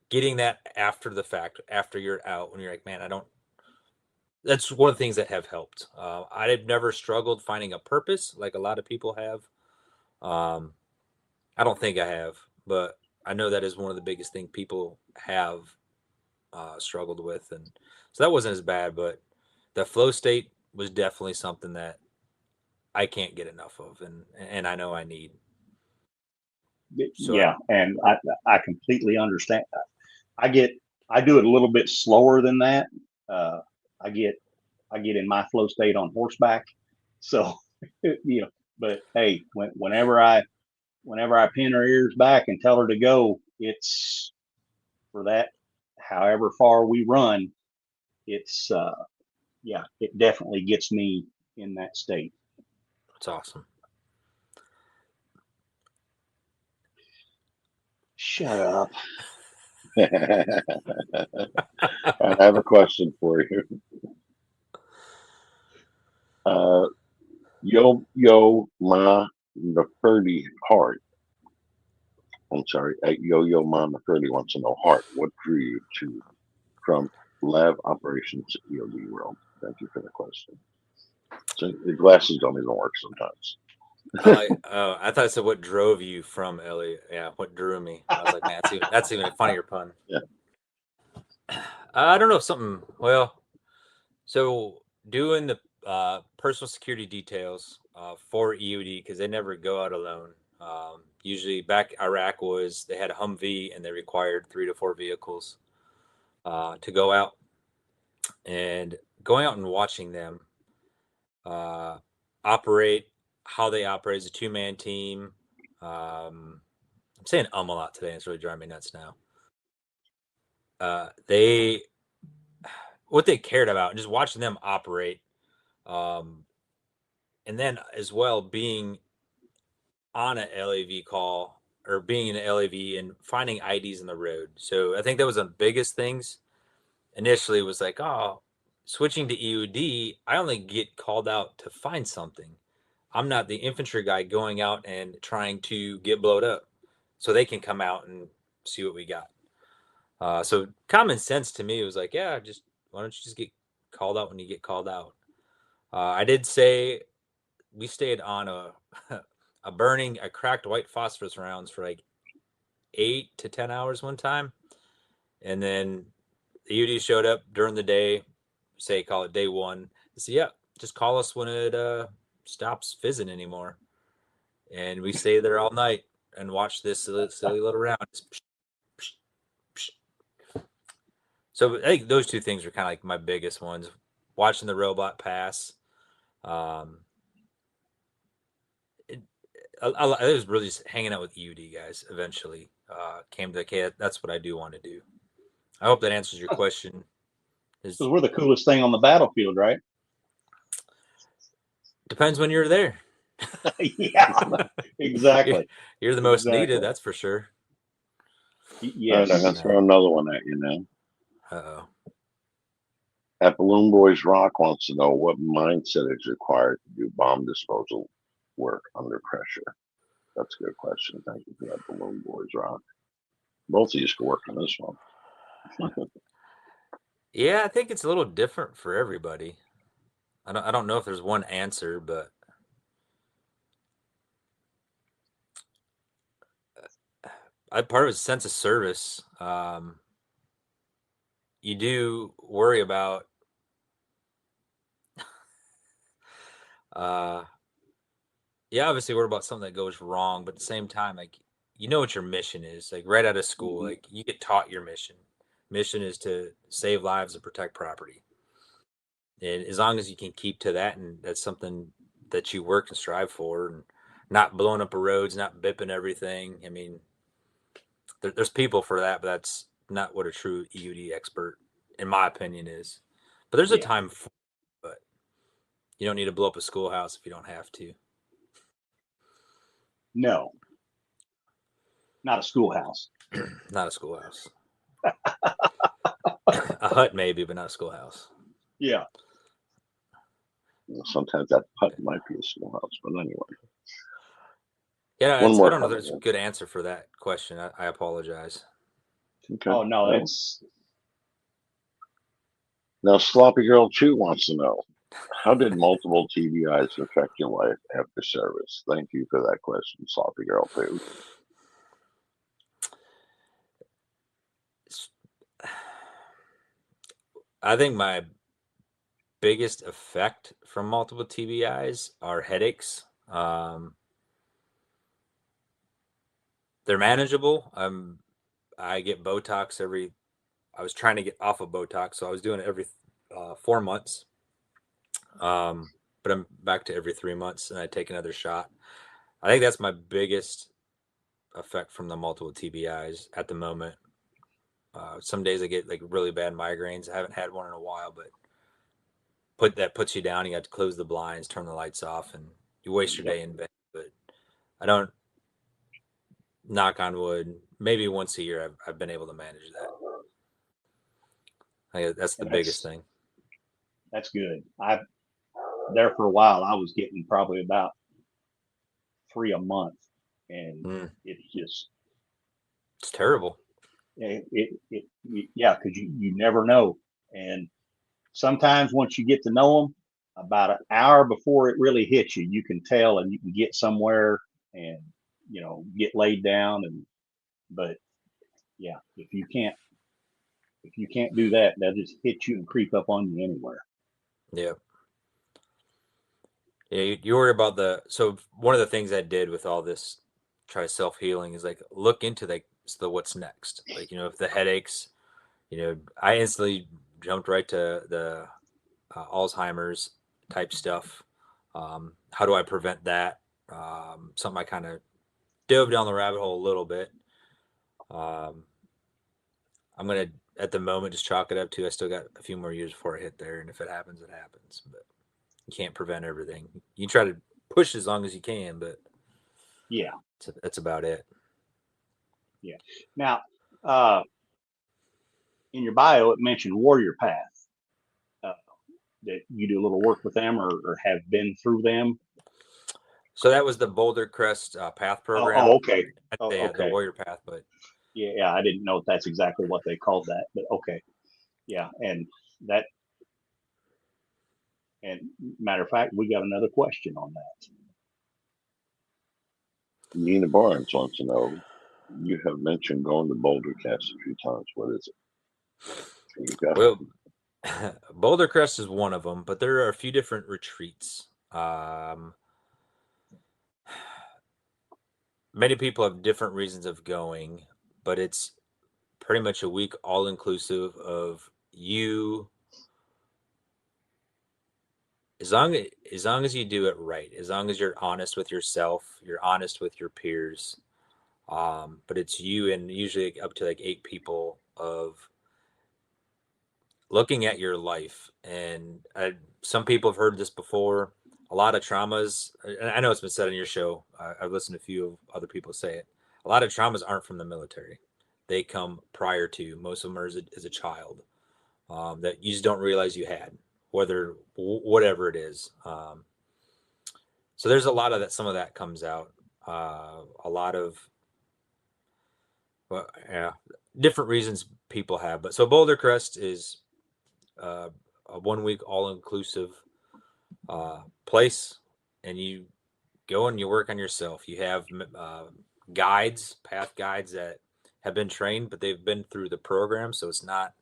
getting that after the fact, after you're out, when you're like, man, that's one of the things that have helped. I've never struggled finding a purpose like a lot of people have. I don't think I have, but I know that is one of the biggest things people have struggled with. And so that wasn't as bad, but the flow state was definitely something that I can't get enough of, and I know I need. So, yeah, and I completely understand. I do it a little bit slower than that. I get in my flow state on horseback. So, you know, but hey, whenever I pin her ears back and tell her to go, it's for that, however far we run, it's, it definitely gets me in that state. That's awesome. Shut up. I have a question for you. Yo Ma McCurdy Hart. I'm sorry. Yo Ma McCurdy wants to know, Hart, what drew you from Lab Operations EOD World? Thank you for the question. So the glasses don't even work sometimes. I thought it said what drove you from Elliot. Yeah, what drew me. I was like, man, that's even a funnier pun. Yeah. I don't know if something. Well, so doing the personal security details, for EOD because they never go out alone. Usually back Iraq they had a Humvee and they required 3 to 4 vehicles to go out. And going out and watching them operate, how they operate as a 2-man team. I'm saying a lot today, and it's really driving me nuts now. What they cared about, just watching them operate, and then as well being on a LAV call or being in an LAV and finding IDs in the road. So I think that was the biggest things initially was like, oh, switching to EOD, I only get called out to find something. I'm not the infantry guy going out and trying to get blowed up so they can come out and see what we got. So common sense to me was like, yeah, just why don't you just get called out when you get called out? I did say we stayed on a cracked white phosphorus rounds for like 8 to 10 hours one time. And then the EOD showed up during the day, call it day 1. They said, yeah, just call us when it stops fizzing anymore. And we stayed there all night and watched this silly little round. So I think those 2 things are kind of like my biggest ones. Watching the robot pass. I was really just hanging out with EOD guys eventually. Came to, okay, that's what I do want to do. I hope that answers your question. Because we're the coolest thing on the battlefield, right? Depends when you're there. Yeah, exactly. You're the most needed, that's for sure. Yes. I'm going to throw another one at you now. Uh-oh. At Balloon Boys Rock wants to know what mindset is required to do bomb disposal work under pressure. That's a good question. Thank you for that, Balloon Boys Rock. Both of you can work on this one. Yeah, I think it's a little different for everybody. I don't know if there's one answer, but part of it's sense of service. You do worry about obviously worry about something that goes wrong, but at the same time, like, you know what your mission is. Like right out of school, like you get taught your mission. Mission is to save lives and protect property. And as long as you can keep to that, and that's something that you work and strive for, and not blowing up the roads, not bipping everything. I mean, there's people for that, but that's not what a true EOD expert, in my opinion, is. But there's a time for it, but you don't need to blow up a schoolhouse if you don't have to. No. Not a schoolhouse. Not a schoolhouse. A hut maybe, but not a schoolhouse. Yeah. Sometimes that hut might be a schoolhouse, but anyway. Yeah, I don't know if there's a good answer for that question. I apologize. Okay. Oh, no, it's... Now, Sloppy Girl 2 wants to know, how did multiple TBIs affect your life after service? Thank you for that question, Sloppy Girl 2. I think my biggest effect from multiple TBIs are headaches. They're manageable. I get Botox I was trying to get off of Botox, so I was doing it every 4 months. But I'm back to every 3 months, and I take another shot. I think that's my biggest effect from the multiple TBIs at the moment. Some days I get like really bad migraines. I haven't had one in a while, but that puts you down. You have to close the blinds, turn the lights off, and you waste your day in bed. But I don't, knock on wood, maybe once a year I've been able to manage that. That's the biggest thing. That's good. There for a while, I was getting probably about 3 a month, and it's terrible. Yeah, because you never know. And sometimes once you get to know them, about an hour before it really hits you, you can tell, and you can get somewhere and, get laid down. But yeah, if you can't do that, they'll just hit you and creep up on you anywhere. Yeah. You worry about so one of the things I did with all this, try self-healing, is like look into the what's next. Like, if the headaches, I instantly jumped right to the Alzheimer's type stuff. How do I prevent that? Something I kind of dove down the rabbit hole a little bit. I'm going to, at the moment, just chalk it up to I still got a few more years before I hit there. And if it happens, it happens. But you can't prevent everything. You try to push as long as you can, but yeah, that's about it. Yeah. Now, in your bio, it mentioned Warrior Path. That you do a little work with them or have been through them. So that was the Boulder Crest Path program. Oh, okay. The Okay. Warrior Path, but Yeah, I didn't know if that's exactly what they called that, but okay. Yeah, and matter of fact, we got another question on that. Nina Barnes wants to know, you have mentioned going to Boulder Cast a few times. What is it? Well, Boulder Crest is one of them, but there are a few different retreats. Many people have different reasons of going, but it's pretty much a week all inclusive of you. As long as you do it right, as long as you're honest with yourself, you're honest with your peers. But it's you and usually up to like 8 people of looking at your life. And some people have heard this before. A lot of traumas, and I know it's been said on your show. I've listened to a few of other people say it. A lot of traumas aren't from the military. They come prior to. Most of them are as a child that you just don't realize you had, whatever it is. So there's a lot of that. Some of that comes out. A lot of different reasons people have. But so Boulder Crest is a 1 week all-inclusive place, and you go and you work on yourself. You have path guides that have been trained, but they've been through the program, so it's not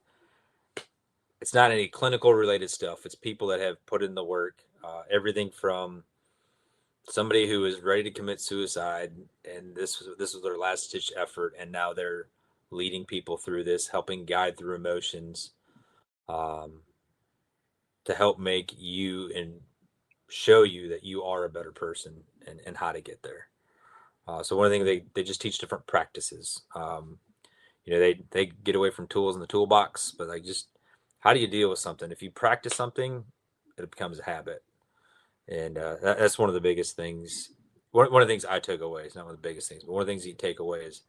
any clinical related stuff. It's people that have put in the work. Everything from somebody who is ready to commit suicide, and this was their last ditch effort, and now they're leading people through this, helping guide through emotions, to help make you and show you that you are a better person and how to get there. So one of the things they just teach different practices. They get away from tools in the toolbox, but like just how do you deal with something? If you practice something, it becomes a habit. And that's one of the biggest things. One of the things I took away, it's not one of the biggest things, but one of the things you take away is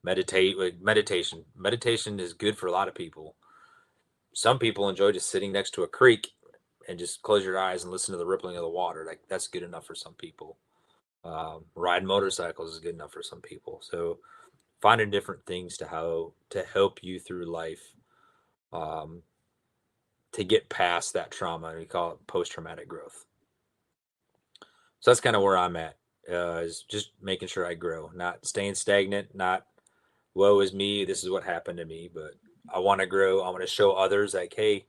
meditation. Meditation is good for a lot of people. Some people enjoy just sitting next to a creek and just close your eyes and listen to the rippling of the water. Like that's good enough for some people. Riding motorcycles is good enough for some people. So finding different things to help you through life, to get past that trauma. We call it post-traumatic growth. So that's kind of where I'm at, is just making sure I grow, not staying stagnant, not woe is me, this is what happened to me, but I want to grow. I want to show others like, hey,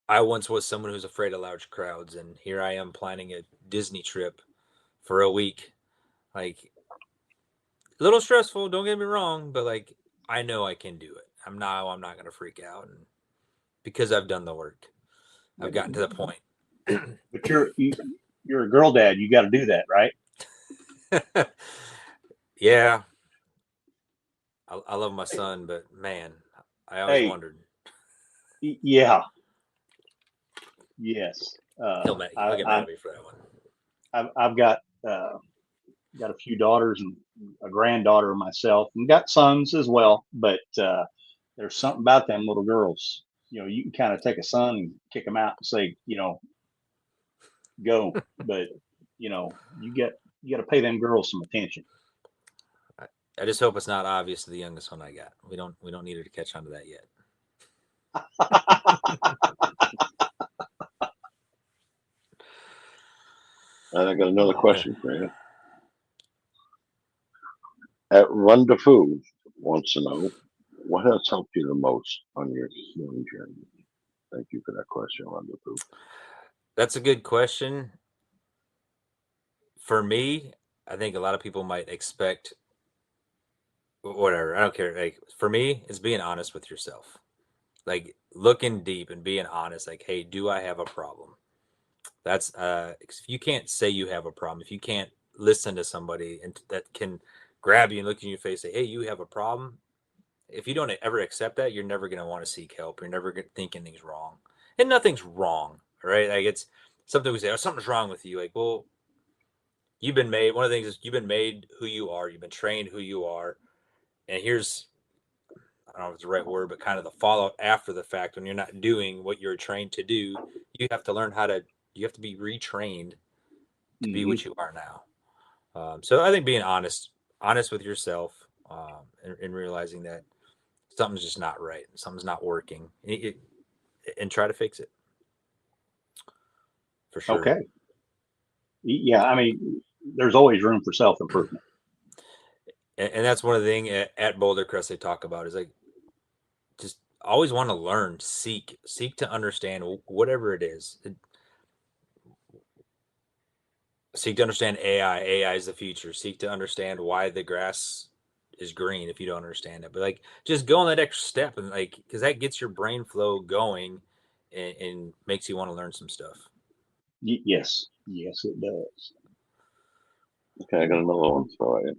I once was someone who's afraid of large crowds, and here I am planning a Disney trip for a week. Like, a little stressful, don't get me wrong, but like, I know I can do it. I'm not going to freak out, and because I've done the work, I've gotten to the point. But you're a girl dad. You got to do that, right? Yeah. I love my son, but man, I always wondered. Yeah. Yes. He'll get mad at me for that one. I've got a few daughters and a granddaughter myself, and got sons as well. But there's something about them little girls. You can kind of take a son and kick them out and say, go. But you got to pay them girls some attention. I just hope it's not obvious to the youngest one I got. We don't need her to catch on to that yet. And I got another question for you. At Rendezvous wants to know, what has helped you the most on your healing journey? Thank you for that question, Rendezvous. That's a good question. For me, I think a lot of people might expect whatever. I don't care. Like for me, it's being honest with yourself. Like looking deep and being honest. Like, hey, do I have a problem? That's if you can't say you have a problem, if you can't listen to somebody and that can grab you and look in your face, say, hey, you have a problem. If you don't ever accept that, you're never going to want to seek help. You're never going to think anything's wrong, and nothing's wrong, right? Like it's something we say, oh, something's wrong with you. Like, well, you've been made. One of the things is you've been made who you are. You've been trained who you are. And here's, I don't know if it's the right word, but kind of the fallout after the fact when you're not doing what you're trained to do, you have to learn you have to be retrained to be what you are now. So I think being honest with yourself, and realizing that something's just not right, something's not working, and try to fix it. For sure. Okay. Yeah, I mean, there's always room for self-improvement. And that's one of the things at Boulder Crest they talk about is like, just always want to learn, seek to understand whatever it is. Seek to understand AI. AI is the future. Seek to understand why the grass is green if you don't understand it. But like, just go on that extra step and like, because that gets your brain flow going and makes you want to learn some stuff. Yes, it does. Okay, I got another one for you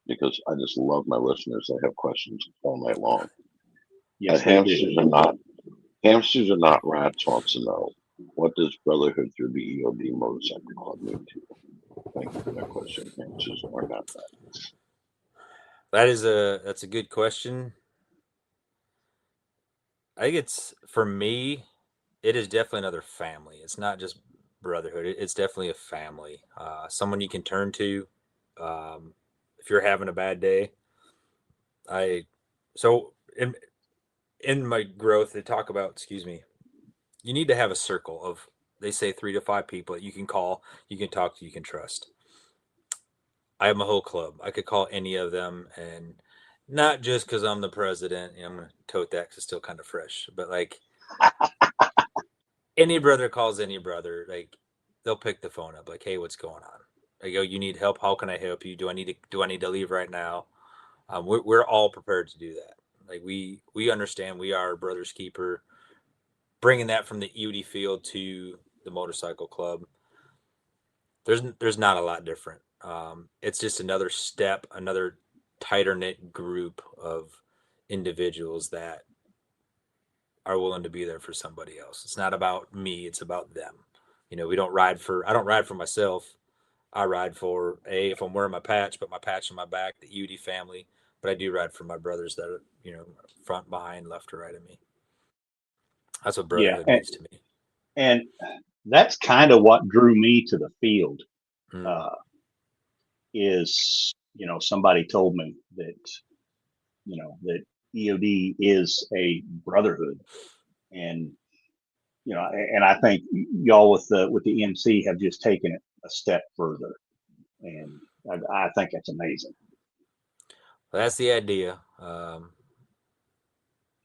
because I just love my listeners. They have questions all night long. Yes, hamsters are not rats wants to know, what does brotherhood through the EOD motorcycle club mean to you? Thank you for that question. Hamsters are not rats. That's a good question. I think it's, for me, it is definitely another family. It's not just brotherhood. It's definitely a family. Someone you can turn to if you're having a bad day. So in my growth, they talk about, you need to have a circle of, they say 3 to 5 people that you can call, you can talk to, you can trust. I have my whole club. I could call any of them, and not just because I'm the president. I'm going to tote that because it's still kind of fresh. But like, any brother calls any brother, like they'll pick the phone up. Like, hey, what's going on? I go, you need help? How can I help you? Do I need to leave right now? We're all prepared to do that. Like we understand we are brother's keeper. Bringing that from the EOD field to the motorcycle club, there's not a lot different. It's just another step, another tighter knit group of individuals that are willing to be there for somebody else. It's not about me, it's about them. I don't ride for myself. I ride for if I'm wearing my patch, put my patch on my back, the EOD family, but I do ride for my brothers that are, front, behind, left, or right of me. That's what brotherhood means to me. And that's kind of what drew me to the field. Is, somebody told me that, that EOD is a brotherhood, and, and I think y'all with the MC have just taken it a step further, and I think that's amazing. Well, that's the idea.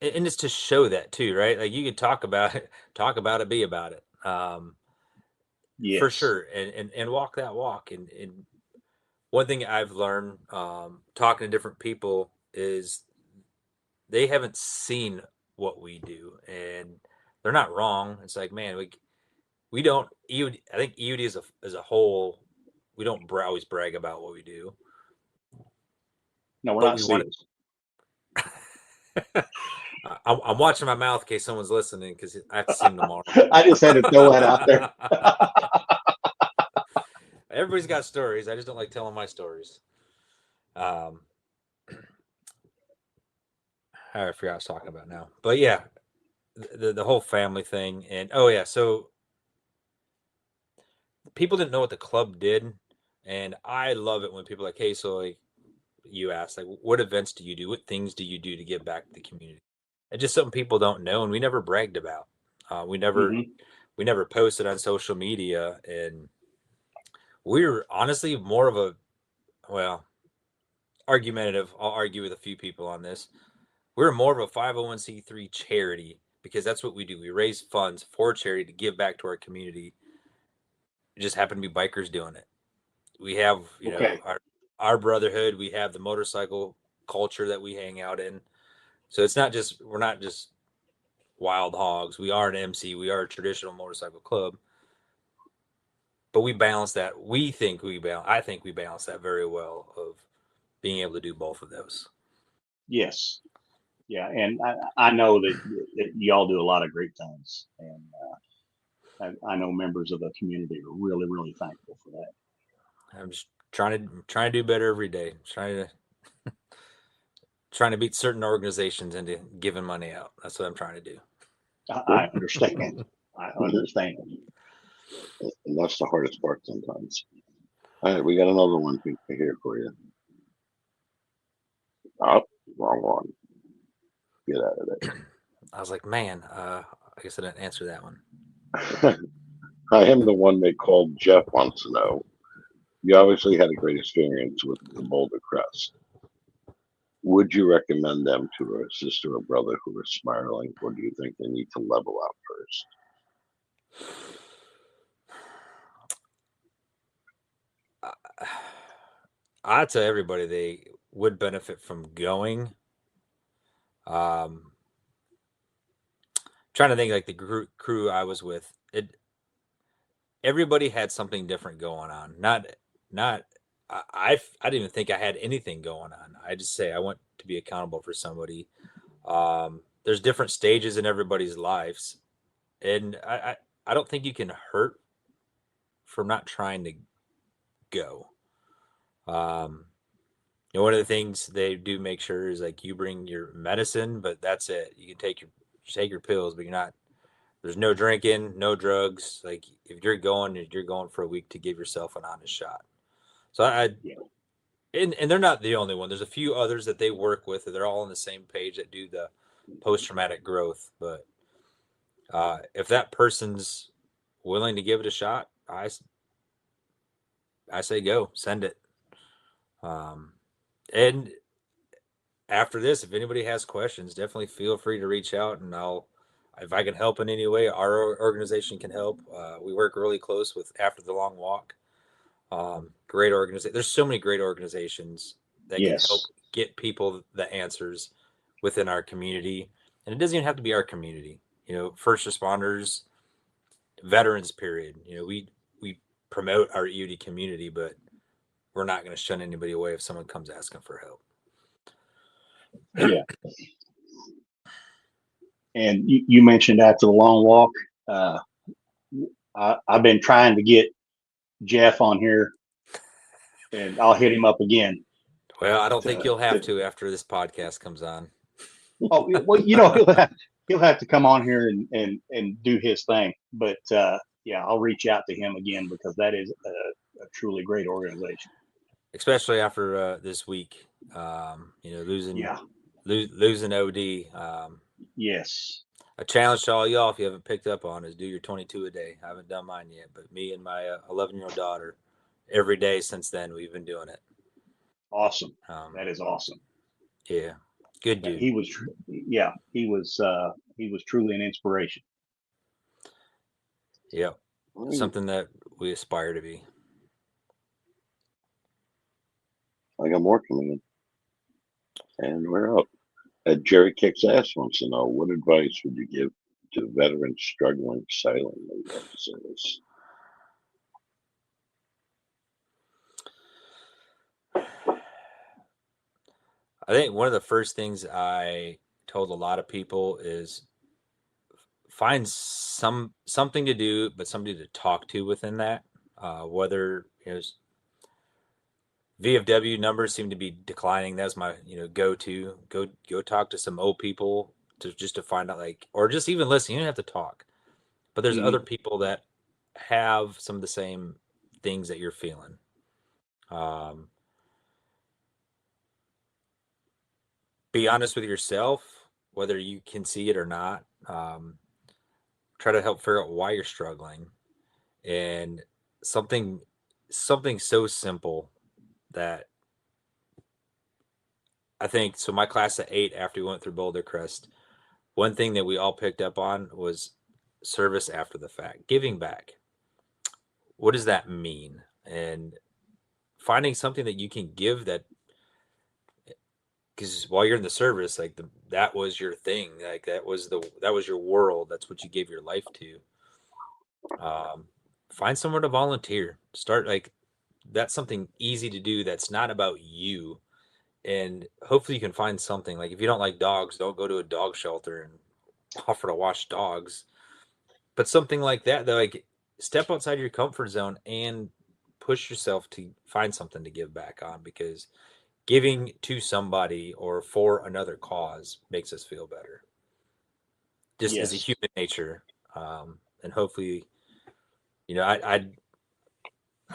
And it's to show that too, right? Like you could talk about it, be about it. Yes. For sure. And walk that walk. And one thing I've learned, talking to different people, is they haven't seen what we do, and they're not wrong. It's like, man, we don't EOD. I think EOD as a whole, we don't always brag about what we do. No, we're not serious. I'm watching my mouth in case someone's listening, because I have to see them tomorrow. I just had to throw that out there. Everybody's got stories. I just don't like telling my stories. I forgot what I was talking about now. But yeah, the whole family thing. And so people didn't know what the club did. And I love it when people are like, hey, so like you ask, like, what events do you do? What things do you do to give back to the community? It's just something people don't know, and we never bragged about. We never posted on social media, and we're honestly more of a, argumentative. I'll argue with a few people on this. We're more of a 501c3 charity because that's what we do. We raise funds for charity to give back to our community. It just happened to be bikers doing it. We have, Okay. our brotherhood. We have the motorcycle culture that we hang out in. So it's not just, we're not just wild hogs. We are an MC. We are a traditional motorcycle club. But we balance that. I think we balance that very well of being able to do both of those. Yes. Yeah. And I know that y'all do a lot of great things. And I know members of the community are really, really thankful for that. I'm just trying to do better every day. Trying to beat certain organizations into giving money out. That's what I'm trying to do. I understand. I understand. And that's the hardest part sometimes. All right, we got another one here for you. Oh, wrong one. Get out of there. I was like, man, I guess I didn't answer that one. I am the one they called Jeff wants to know. You obviously had a great experience with the Boulder Crest. Would you recommend them to a sister or brother who are spiraling, or do you think they need to level out first? I'd tell everybody they would benefit from going. Trying to think, like the crew I was with, everybody had something different going on. I didn't even think I had anything going on. I just say I want to be accountable for somebody. There's different stages in everybody's lives, and I don't think you can hurt from not trying to go. One of the things they do make sure is like you bring your medicine, but that's it. You can take your pills, but there's no drinking, no drugs. Like if you're going for a week to give yourself an honest shot. So and they're not the only one. There's a few others that they work with. They're all on the same page that do the post-traumatic growth. But if that person's willing to give it a shot, I say go, send it. And after this, if anybody has questions, definitely feel free to reach out, and if I can help in any way, our organization can help. We work really close with After the Long Walk. Great organization. There's so many great organizations that can help get people the answers within our community. And it doesn't even have to be our community, first responders, veterans, period. We promote our EOD community, but we're not going to shun anybody away if someone comes asking for help. Yeah. And you mentioned After the Long Walk. I've been trying to get Jeff on here, and I'll hit him up again. Well, I don't think you'll have to after this podcast comes on. Oh, well, he'll have to come on here and do his thing. But I'll reach out to him again, because that is a truly great organization. Especially after this week, losing OD. Yes. A challenge to all y'all, if you haven't picked up on, is do your 22 a day. I haven't done mine yet, but me and my 11-year-old daughter, every day since then, we've been doing it. Awesome. That is awesome. Yeah. Good dude. He was truly an inspiration. Yep. Something that we aspire to be. I got more coming in. And we're up. Jerry Kicks Ass wants to know, what advice would you give to veterans struggling silently after service? I think one of the first things I told a lot of people is find something to do, but somebody to talk to within that. Whether VFW numbers seem to be declining. That's my go-to. Go talk to some old people to find out, or just even listen. You don't have to talk, but there's other people that have some of the same things that you're feeling. Be honest with yourself, whether you can see it or not. Try to help figure out why you're struggling, and something so simple that I think, so my class of 8, after we went through Boulder Crest, one thing that we all picked up on was service after the fact, giving back. What does that mean? And finding something that you can give that, because while you're in the service, like that was your thing, like that was your world. That's what you gave your life to. Find somewhere to volunteer. Start, like, that's something easy to do. That's not about you. And hopefully you can find something. Like, if you don't like dogs, don't go to a dog shelter and offer to wash dogs. But something like that, though, like, step outside your comfort zone and push yourself to find something to give back on, because giving to somebody or for another cause makes us feel better. Just as a human nature. And hopefully, you know, I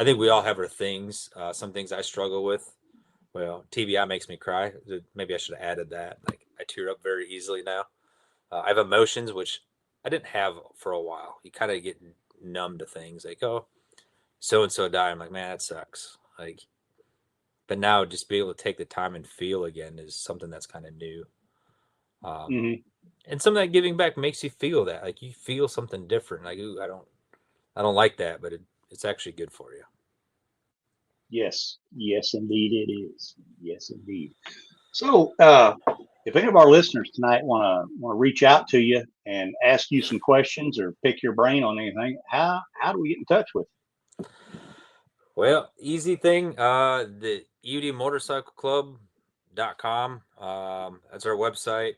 think we all have our things. Some things I struggle with. Well, TBI makes me cry. Maybe I should have added that. Like, I tear up very easily now. I have emotions, which I didn't have for a while. You kind of get numb to things. Like, oh, so-and-so died. I'm like, man, that sucks. Like, but now just be able to take the time and feel again is something that's kind of new. And some of that giving back makes you feel that. Like, you feel something different. Like, ooh, I don't like that, but it's actually good for you. Yes, indeed it is. Yes, indeed. So, if any of our listeners tonight want to reach out to you and ask you some questions or pick your brain on anything, how do we get in touch with you? Well, easy thing. The EOD Motorcycle Club.com. That's our website.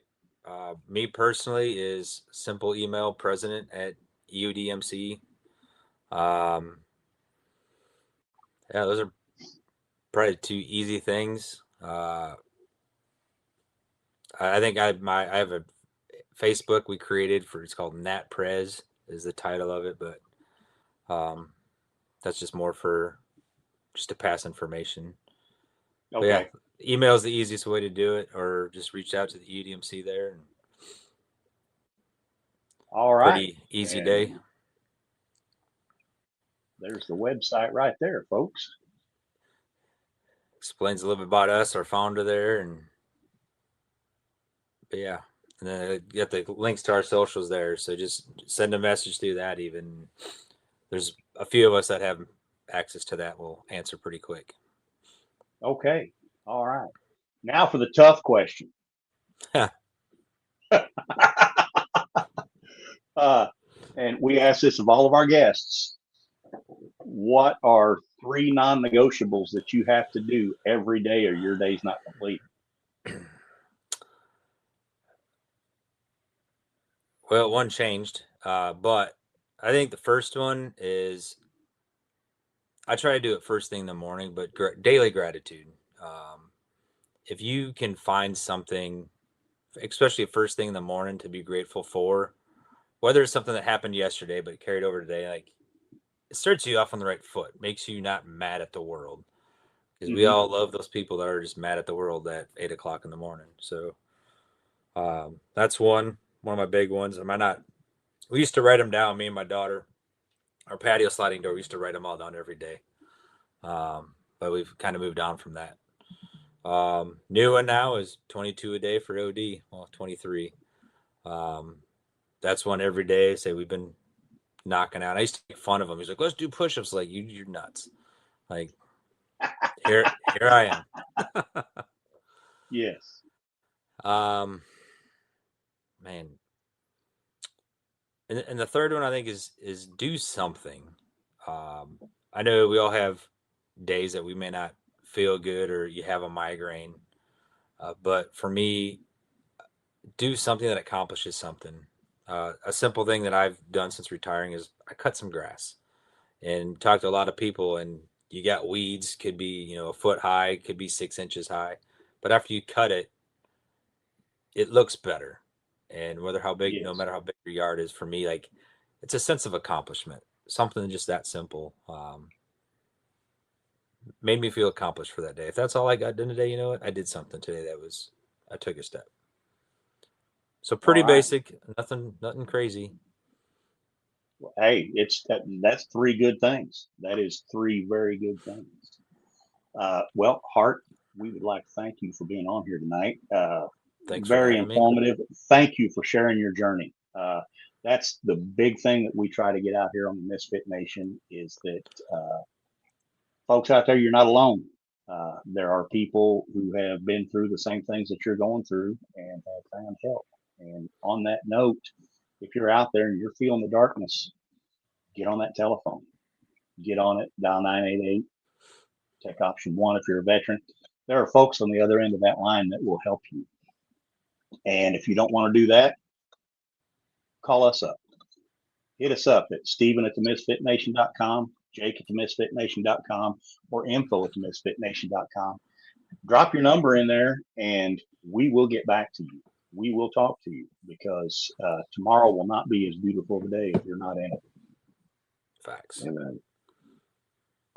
Me personally is simple email, president@EODMC. Yeah, those are probably two easy things. I think I have a Facebook we created it's called Nat Prez is the title of it, but that's just more for just to pass information. Okay. But yeah, email is the easiest way to do it, or just reach out to the EODMC there. All right. Pretty easy day. There's the website right there, folks. Explains a little bit about us, our founder there, but yeah. And then you got the links to our socials there, so just send a message through that. Even there's a few of us that have access to that. We'll answer pretty quick. Okay. All right. Now for the tough question. And we ask this of all of our guests. What are 3 non-negotiables that you have to do every day or your day's not complete? Well, one changed, but I think the first one is I try to do it first thing in the morning, but daily gratitude. If you can find something, especially first thing in the morning, to be grateful for, whether it's something that happened yesterday but carried over today, like, it starts you off on the right foot, makes you not mad at the world, because we all love those people that are just mad at the world at 8 o'clock in the morning. So that's one of my big ones. We used to write them down, me and my daughter. Our patio sliding door, we used to write them all down every day. But we've kind of moved on from that. New one now is 22 a day for OD. Well, 23. That's one every day. Say we've been knocking out. I used to make fun of him. He's like, let's do push-ups. Like, you're nuts. Like, here I am. Yes. Man. And the third one I think is do something. I know we all have days that we may not feel good, or you have a migraine. But for me, do something that accomplishes something. A simple thing that I've done since retiring is I cut some grass and talked to a lot of people, and you got weeds, could be, a foot high, could be 6 inches high. But after you cut it, it looks better. And no matter how big your yard is, for me, like, it's a sense of accomplishment. Something just that simple made me feel accomplished for that day. If that's all I got done today, you know what? I did something today I took a step. So pretty basic, nothing crazy. Well, hey, that's 3 good things. That is 3 very good things. Well, Hart, we would like to thank you for being on here tonight. Thanks for Very having me. informative. Thank you for sharing your journey. That's the big thing that we try to get out here on the Misfit Nation is that folks out there, you're not alone. There are people who have been through the same things that you're going through and have found help. And on that note, if you're out there and you're feeling the darkness, get on that telephone. Get on it, dial 988, take option 1 if you're a veteran. There are folks on the other end of that line that will help you. And if you don't want to do that, call us up. Hit us up at Stephen@themisfitnation.com, Jake@themisfitnation.com, or info@themisfitnation.com. Drop your number in there and we will get back to you. We will talk to you because tomorrow will not be as beautiful of a day if you're not in it. Facts. Amen.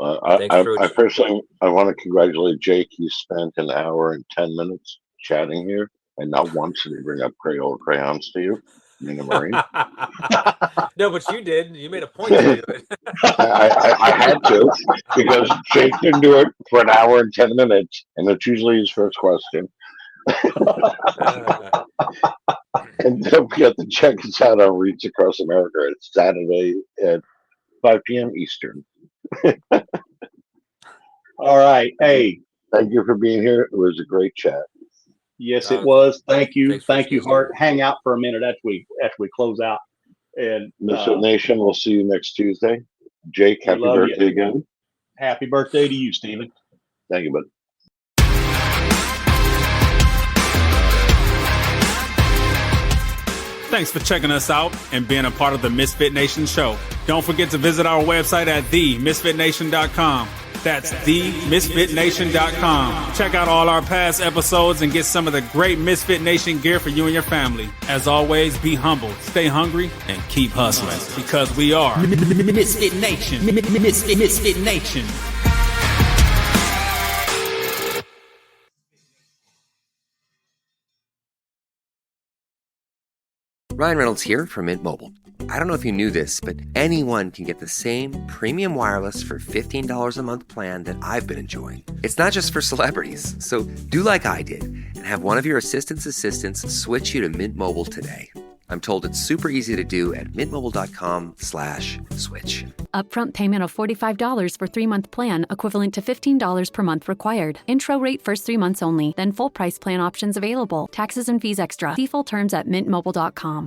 I personally, I want to congratulate Jake. He spent an hour and 10 minutes chatting here, and not once did he bring up Crayola crayons to you, being a Marine. No, but you did. You made a point to do it. I had to, because Jake didn't do it for an hour and 10 minutes, and it's usually his first question. And don't forget to check us out on Reach Across America. It's Saturday at 5 p.m. Eastern. All right. Hey, thank you for being here. It was a great chat. yes, it was. Thank you. Thanks for Thank you, speaking. Hart. Hang out for a minute after we close out. And Misfit Nation, we'll see you next Tuesday. Jake, happy love you. birthday again. happy birthday to you, Stephen. Thank you, bud. Thanks for checking us out and being a part of the Misfit Nation show. Don't forget to visit our website at themisfitnation.com. That's themisfitnation.com. Check out all our past episodes and get some of the great Misfit Nation gear for you and your family. As always, be humble, stay hungry, and keep hustling because we are Misfit Nation. Misfit Nation. Ryan Reynolds here from Mint Mobile. I don't know if you knew this, but anyone can get the same premium wireless for $15 a month plan that I've been enjoying. It's not just for celebrities. So do like I did and have one of your assistants switch you to Mint Mobile today. I'm told it's super easy to do at mintmobile.com/switch. Upfront payment of $45 for 3-month plan, equivalent to $15 per month required. Intro rate first 3 months only, then full price plan options available. Taxes and fees extra. See full terms at mintmobile.com.